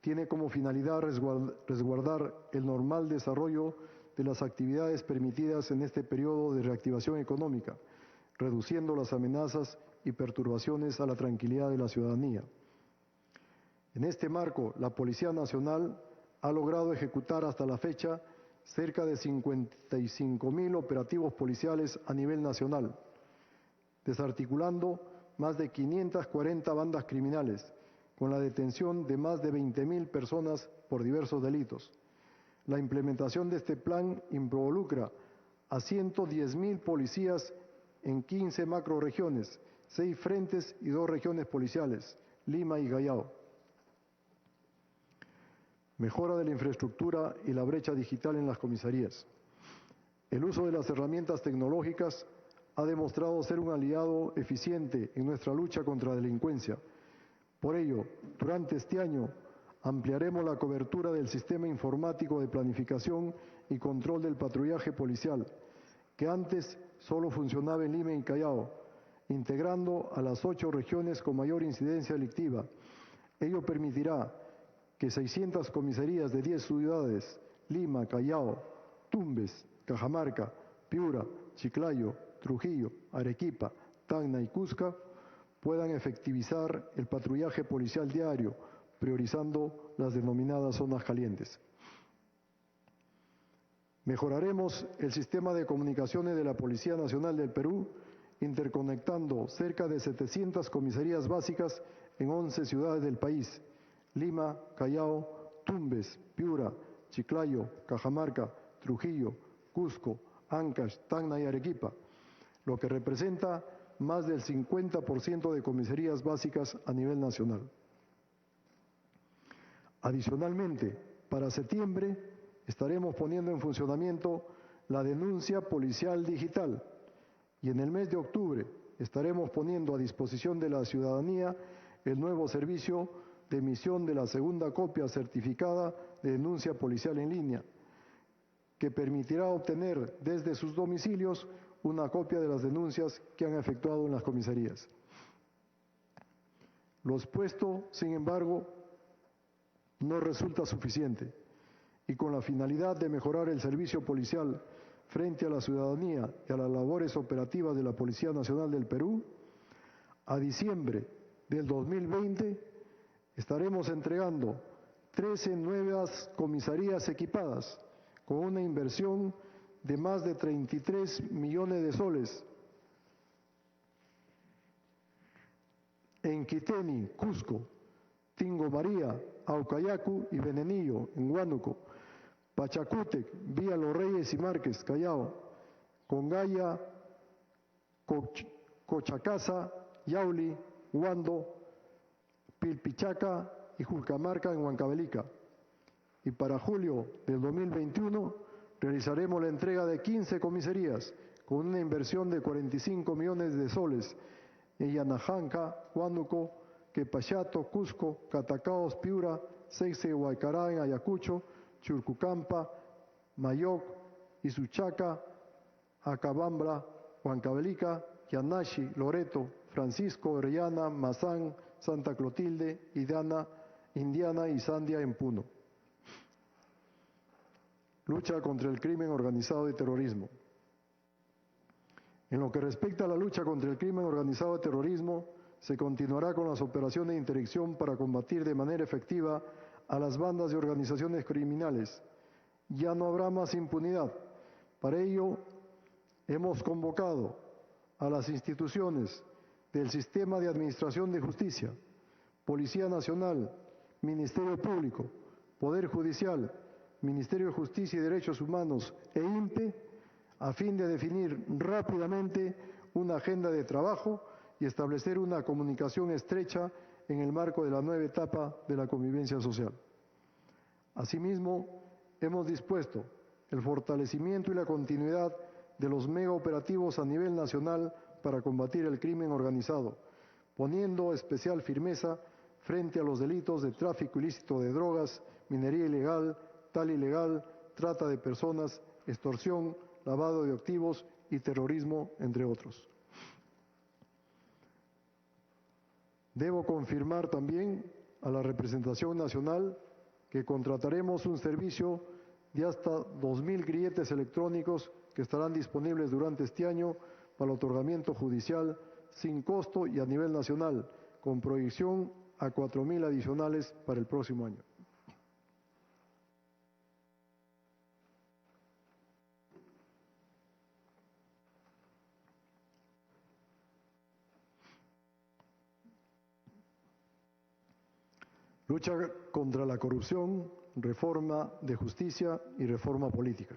tiene como finalidad resguardar el normal desarrollo de las actividades permitidas en este periodo de reactivación económica, reduciendo las amenazas y perturbaciones a la tranquilidad de la ciudadanía. En este marco, la Policía Nacional ha logrado ejecutar hasta la fecha cerca de 55.000 operativos policiales a nivel nacional, desarticulando más de 540 bandas criminales, con la detención de más de 20.000 personas por diversos delitos. La implementación de este plan involucra a 110.000 policías en 15 macrorregiones, 6 frentes y 2 regiones policiales, Lima y Callao. Mejora de la infraestructura y la brecha digital en las comisarías. El uso de las herramientas tecnológicas ha demostrado ser un aliado eficiente en nuestra lucha contra la delincuencia. Por ello, durante este año ampliaremos la cobertura del sistema informático de planificación y control del patrullaje policial, que antes solo funcionaba en Lima y Callao, integrando a las 8 regiones con mayor incidencia delictiva. Ello permitirá que 600 comisarías de 10 ciudades, Lima, Callao, Tumbes, Cajamarca, Piura, Chiclayo, Trujillo, Arequipa, Tacna y Cusco, puedan efectivizar el patrullaje policial diario, priorizando las denominadas zonas calientes. Mejoraremos el sistema de comunicaciones de la Policía Nacional del Perú, interconectando cerca de 700 comisarías básicas en 11 ciudades del país: Lima, Callao, Tumbes, Piura, Chiclayo, Cajamarca, Trujillo, Cusco, Ancash, Tacna y Arequipa, lo que representa más del 50% de comisarías básicas a nivel nacional. Adicionalmente, para septiembre estaremos poniendo en funcionamiento la denuncia policial digital y en el mes de octubre estaremos poniendo a disposición de la ciudadanía el nuevo servicio de emisión de la segunda copia certificada de denuncia policial en línea, que permitirá obtener desde sus domicilios una copia de las denuncias que han efectuado en las comisarías. Lo expuesto, sin embargo, no resulta suficiente y con la finalidad de mejorar el servicio policial frente a la ciudadanía y a las labores operativas de la Policía Nacional del Perú, a diciembre del 2020 estaremos entregando 13 nuevas comisarías equipadas con una inversión de más de 33 millones de soles en Quiteni, Cusco, Tingo María, Aucayacu y Venenillo, en Huánuco, Pachacútec, Villa Los Reyes y Márquez, Callao, Congaya, Cochacasa, Yauli, Huando, Pilpichaca y Julcamarca en Huancavelica. Y para julio del 2021 realizaremos la entrega de 15 comisarías con una inversión de 45 millones de soles en Yanajanca, Huánuco, Quepachato, Cusco, Catacaos, Piura, Seixe, Huaycará en Ayacucho, Churcucampa, Mayoc, Isuchaca, Acabambra, Huancavelica, Yanashi, Loreto, Francisco, Orellana, Mazán, Santa Clotilde, Indiana y Sandia en Puno. Lucha contra el crimen organizado y terrorismo. En lo que respecta a la lucha contra el crimen organizado y terrorismo, se continuará con las operaciones de interdicción para combatir de manera efectiva a las bandas y organizaciones criminales. Ya no habrá más impunidad. Para ello, hemos convocado a las instituciones del Sistema de Administración de Justicia, Policía Nacional, Ministerio Público, Poder Judicial, Ministerio de Justicia y Derechos Humanos e INPE, a fin de definir rápidamente una agenda de trabajo y establecer una comunicación estrecha en el marco de la nueva etapa de la convivencia social. Asimismo, hemos dispuesto el fortalecimiento y la continuidad de los megaoperativos a nivel nacional para combatir el crimen organizado, poniendo especial firmeza frente a los delitos de tráfico ilícito de drogas, minería ilegal, tal ilegal, trata de personas, extorsión, lavado de activos y terrorismo, entre otros. Debo confirmar también a la representación nacional que contrataremos un servicio de hasta 2.000 grilletes electrónicos que estarán disponibles durante este año para el otorgamiento judicial sin costo y a nivel nacional, con proyección a 4.000 adicionales para el próximo año. Lucha contra la corrupción, reforma de justicia y reforma política.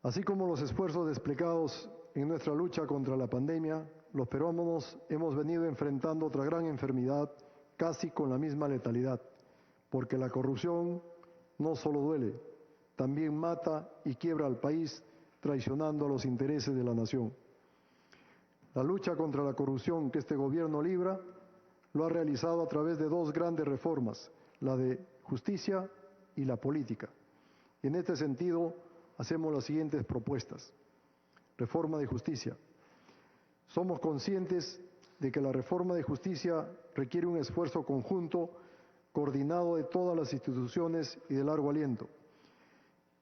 Así como los esfuerzos desplegados en nuestra lucha contra la pandemia, los peruanos hemos venido enfrentando otra gran enfermedad casi con la misma letalidad, porque la corrupción no solo duele, también mata y quiebra al país, traicionando a los intereses de la nación. La lucha contra la corrupción que este gobierno libra lo ha realizado a través de dos grandes reformas, la de justicia y la política. Y en este sentido, hacemos las siguientes propuestas. Reforma de justicia. Somos conscientes de que la reforma de justicia requiere un esfuerzo conjunto, coordinado de todas las instituciones y de largo aliento.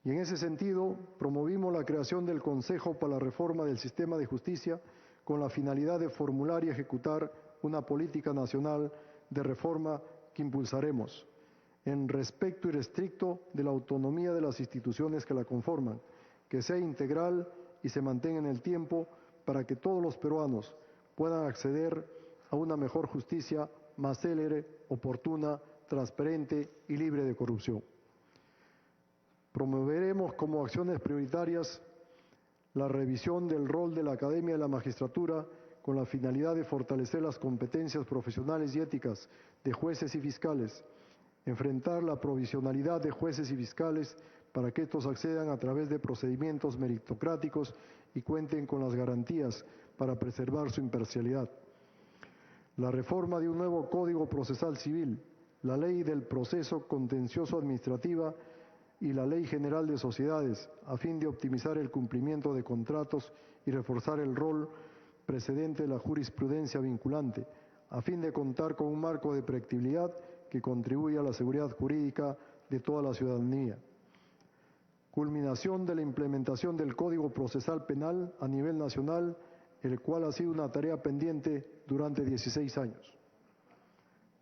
Y en ese sentido, promovimos la creación del Consejo para la Reforma del Sistema de Justicia con la finalidad de formular y ejecutar una política nacional de reforma que impulsaremos en respeto irrestricto de la autonomía de las instituciones que la conforman, que sea integral y se mantenga en el tiempo para que todos los peruanos puedan acceder a una mejor justicia más célere, oportuna, transparente y libre de corrupción. Promoveremos como acciones prioritarias la revisión del rol de la Academia de la Magistratura con la finalidad de fortalecer las competencias profesionales y éticas de jueces y fiscales, enfrentar la provisionalidad de jueces y fiscales para que estos accedan a través de procedimientos meritocráticos y cuenten con las garantías para preservar su imparcialidad. La reforma de un nuevo Código Procesal Civil, la Ley del Proceso Contencioso Administrativa y la Ley General de Sociedades, a fin de optimizar el cumplimiento de contratos y reforzar el rol precedente de la jurisprudencia vinculante, a fin de contar con un marco de predictibilidad que contribuya a la seguridad jurídica de toda la ciudadanía. Culminación de la implementación del Código Procesal Penal a nivel nacional, el cual ha sido una tarea pendiente durante 16 años.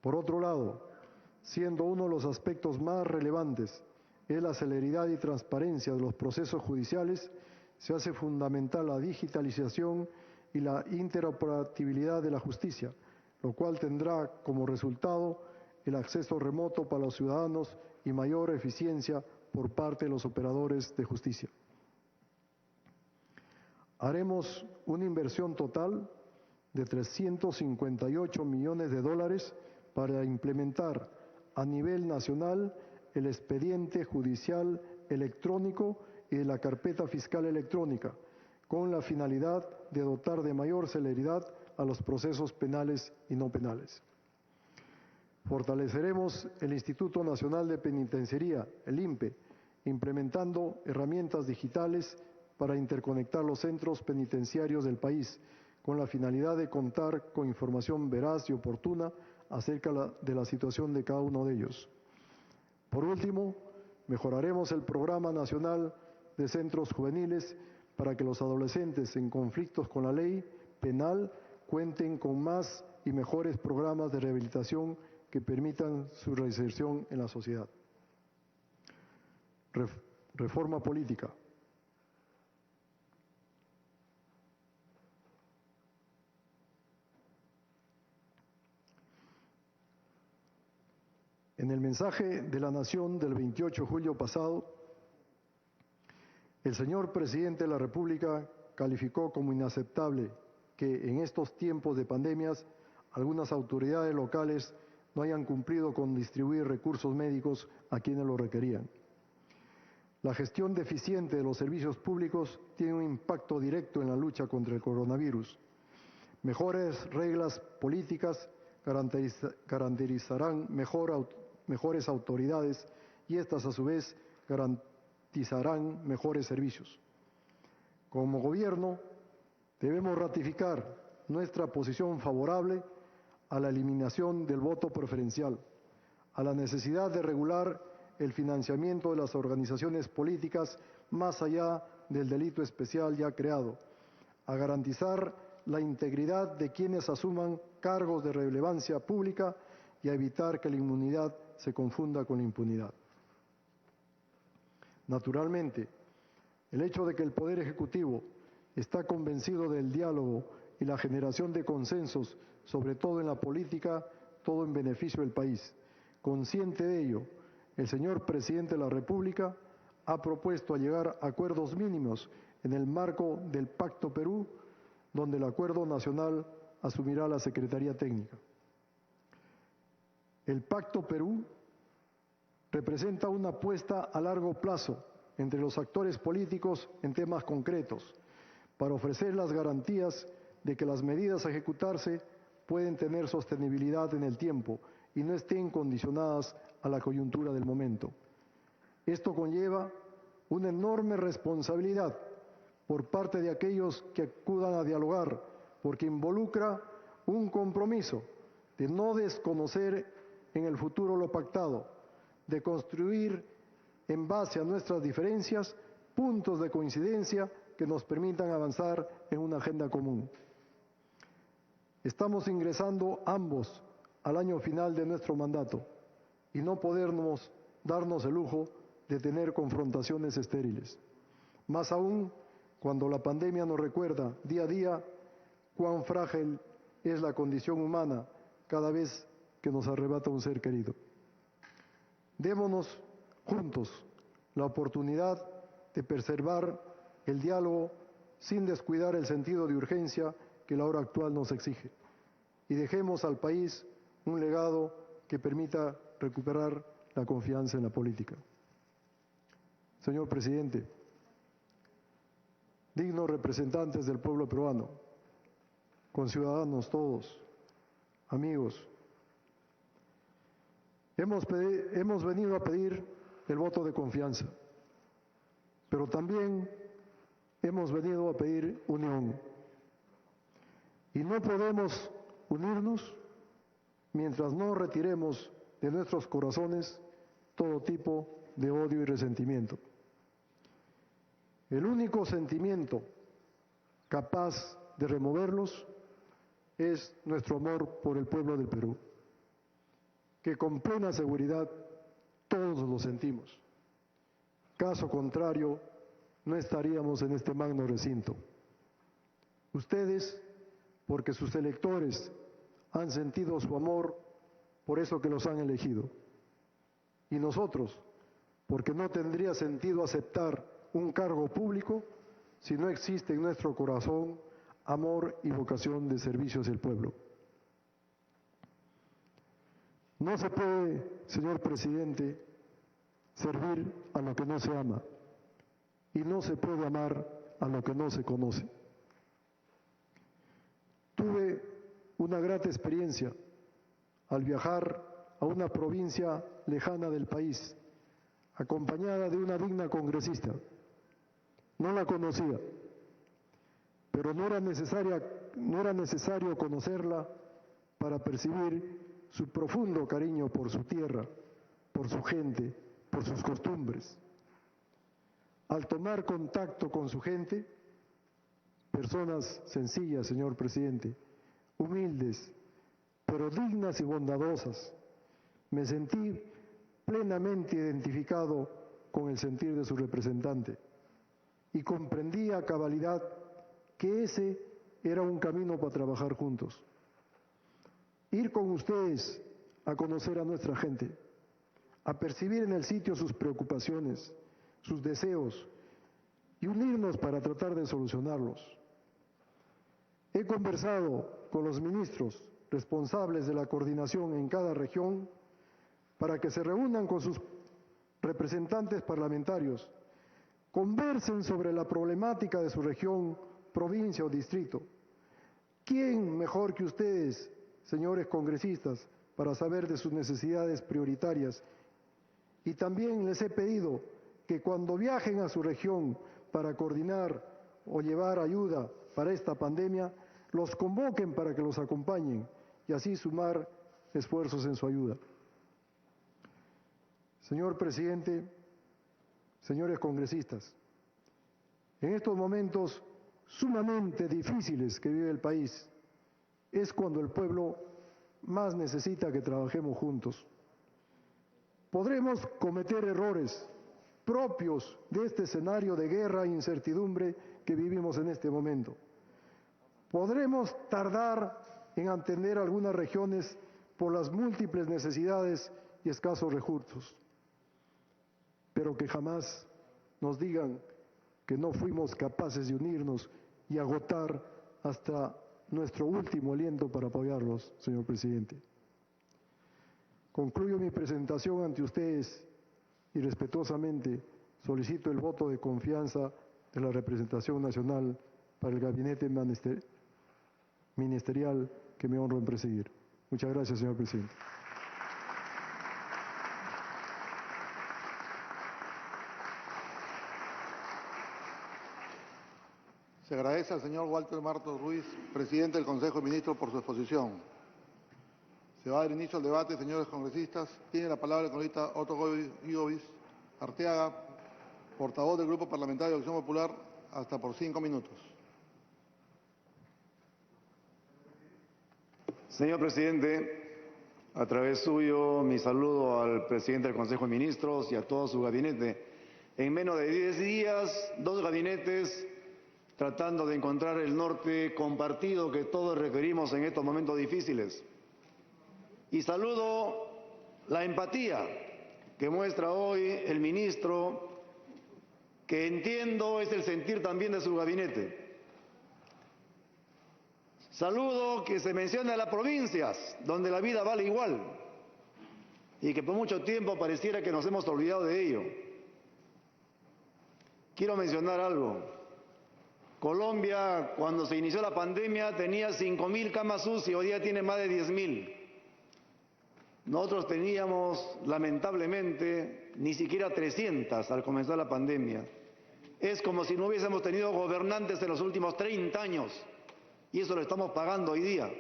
Por otro lado, siendo uno de los aspectos más relevantes es la celeridad y transparencia de los procesos judiciales, se hace fundamental la digitalización y la interoperabilidad de la justicia, lo cual tendrá como resultado el acceso remoto para los ciudadanos y mayor eficiencia por parte de los operadores de justicia. Haremos una inversión total de $358 millones para implementar a nivel nacional el expediente judicial electrónico y de la carpeta fiscal electrónica, con la finalidad de dotar de mayor celeridad a los procesos penales y no penales. Fortaleceremos el Instituto Nacional de Penitenciaría, el INPE, implementando herramientas digitales para interconectar los centros penitenciarios del país, con la finalidad de contar con información veraz y oportuna acerca de la situación de cada uno de ellos. Por último, mejoraremos el Programa Nacional de Centros Juveniles para que los adolescentes en conflictos con la ley penal cuenten con más y mejores programas de rehabilitación que permitan su reinserción en la sociedad. Reforma política. En el mensaje de la Nación del 28 de julio pasado, el señor presidente de la República calificó como inaceptable que en estos tiempos de pandemias algunas autoridades locales no hayan cumplido con distribuir recursos médicos a quienes lo requerían. La gestión deficiente de los servicios públicos tiene un impacto directo en la lucha contra el coronavirus. Mejores reglas políticas garantizarán mejores autoridades y estas a su vez garantizarán mejores servicios. Como gobierno debemos ratificar nuestra posición favorable a la eliminación del voto preferencial, a la necesidad de regular el financiamiento de las organizaciones políticas más allá del delito especial ya creado, a garantizar la integridad de quienes asuman cargos de relevancia pública y a evitar que la inmunidad se confunda con la impunidad. Naturalmente, el hecho de que el Poder Ejecutivo está convencido del diálogo y la generación de consensos, sobre todo en la política, todo en beneficio del país. Consciente de ello, el señor Presidente de la República ha propuesto llegar a acuerdos mínimos en el marco del Pacto Perú, donde el Acuerdo Nacional asumirá la Secretaría Técnica. El Pacto Perú representa una apuesta a largo plazo entre los actores políticos en temas concretos, para ofrecer las garantías de que las medidas a ejecutarse pueden tener sostenibilidad en el tiempo y no estén condicionadas a la coyuntura del momento. Esto conlleva una enorme responsabilidad por parte de aquellos que acudan a dialogar, porque involucra un compromiso de no desconocer en el futuro lo pactado, de construir en base a nuestras diferencias puntos de coincidencia que nos permitan avanzar en una agenda común. Estamos ingresando ambos al año final de nuestro mandato y no podemos darnos el lujo de tener confrontaciones estériles. Más aún cuando la pandemia nos recuerda día a día cuán frágil es la condición humana cada vez que nos arrebata un ser querido. Démonos juntos la oportunidad de preservar el diálogo sin descuidar el sentido de urgencia que la hora actual nos exige. Y dejemos al país un legado que permita recuperar la confianza en la política. Señor Presidente, dignos representantes del pueblo peruano, conciudadanos todos, amigos, hemos venido a pedir el voto de confianza, pero también hemos venido a pedir unión. Y no podemos unirnos mientras no retiremos de nuestros corazones todo tipo de odio y resentimiento. El único sentimiento capaz de removerlos es nuestro amor por el pueblo del Perú, que con plena seguridad todos lo sentimos. Caso contrario, no estaríamos en este magno recinto. Ustedes, porque sus electores han sentido su amor, por eso que los han elegido. Y nosotros, porque no tendría sentido aceptar un cargo público si no existe en nuestro corazón amor y vocación de servicio hacia el pueblo. No se puede, señor presidente, servir a lo que no se ama y no se puede amar a lo que no se conoce. Tuve una grata experiencia al viajar a una provincia lejana del país, acompañada de una digna congresista. No la conocía, pero no era necesario conocerla para percibir su profundo cariño por su tierra, por su gente, por sus costumbres. Al tomar contacto con su gente, personas sencillas, señor presidente, humildes, pero dignas y bondadosas, me sentí plenamente identificado con el sentir de su representante y comprendí a cabalidad que ese era un camino para trabajar juntos. Ir con ustedes a conocer a nuestra gente, a percibir en el sitio sus preocupaciones, sus deseos y unirnos para tratar de solucionarlos. He conversado con los ministros responsables de la coordinación en cada región para que se reúnan con sus representantes parlamentarios, conversen sobre la problemática de su región, provincia o distrito. ¿Quién mejor que ustedes, señores congresistas, para saber de sus necesidades prioritarias? Y también les he pedido que cuando viajen a su región para coordinar o llevar ayuda para esta pandemia, los convoquen para que los acompañen y así sumar esfuerzos en su ayuda. Señor presidente, señores congresistas, en estos momentos sumamente difíciles que vive el país, es cuando el pueblo más necesita que trabajemos juntos. Podremos cometer errores propios de este escenario de guerra e incertidumbre que vivimos en este momento. Podremos tardar en atender algunas regiones por las múltiples necesidades y escasos recursos, pero que jamás nos digan que no fuimos capaces de unirnos y agotar hasta nuestro último aliento para apoyarlos, señor presidente. Concluyo mi presentación ante ustedes y respetuosamente solicito el voto de confianza de la representación nacional para el gabinete ministerial que me honro en presidir. Muchas gracias, señor presidente.
Se agradece al señor Walter Martos Ruiz, presidente del Consejo de Ministros, por su exposición. Se va a dar inicio al debate, señores congresistas. Tiene la palabra el congresista Otto Govis Arteaga, portavoz del Grupo Parlamentario de Acción Popular, hasta por 5 minutos.
Señor presidente, a través suyo mi saludo al presidente del Consejo de Ministros y a todo su gabinete. En menos de 10 días, 2 gabinetes tratando de encontrar el norte compartido que todos requerimos en estos momentos difíciles. Y saludo la empatía que muestra hoy el ministro, que entiendo es el sentir también de su gabinete. Saludo que se mencione a las provincias, donde la vida vale igual, y que por mucho tiempo pareciera que nos hemos olvidado de ello. Quiero mencionar algo. Colombia, cuando se inició la pandemia, tenía 5.000 camas UCI, hoy día tiene más de 10.000. Nosotros teníamos, lamentablemente, ni siquiera 300 al comenzar la pandemia. Es como si no hubiésemos tenido gobernantes en los últimos 30 años, y eso lo estamos pagando hoy día.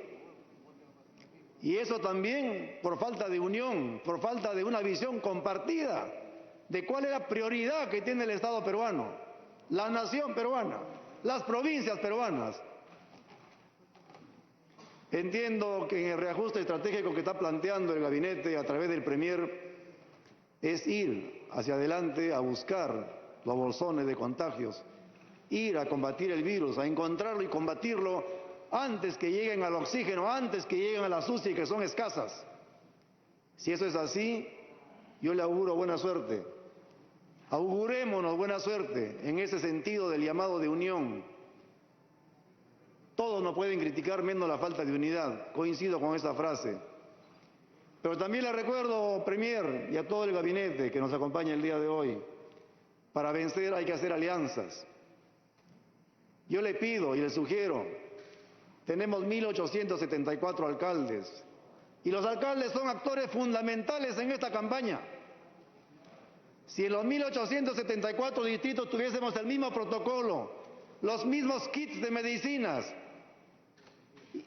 Y eso también por falta de unión, por falta de una visión compartida de cuál es la prioridad que tiene el Estado peruano, la nación peruana, las provincias peruanas. Entiendo que en el reajuste estratégico que está planteando el gabinete a través del Premier es ir hacia adelante a buscar los bolsones de contagios, ir a combatir el virus, a encontrarlo y combatirlo antes que lleguen al oxígeno, antes que lleguen a las UCI, que son escasas. Si eso es así, yo le auguro buena suerte. Augurémonos buena suerte en ese sentido del llamado de unión. Todos nos pueden criticar menos la falta de unidad, coincido con esa frase. Pero también le recuerdo, Premier, y a todo el gabinete que nos acompaña el día de hoy, para vencer hay que hacer alianzas. Yo le pido y le sugiero, tenemos 1.874 alcaldes, y los alcaldes son actores fundamentales en esta campaña. Si en los 1874 distritos tuviésemos el mismo protocolo, los mismos kits de medicinas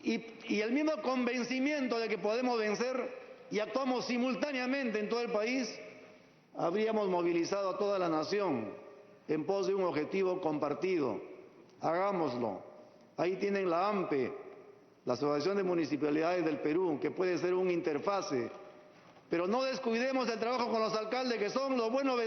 y el mismo convencimiento de que podemos vencer y actuamos simultáneamente en todo el país, habríamos movilizado a toda la nación en pos de un objetivo compartido. Hagámoslo. Ahí tienen la AMPE, la Asociación de Municipalidades del Perú, que puede ser un interfase. Pero no descuidemos el trabajo con los alcaldes, que son los buenos vecinos.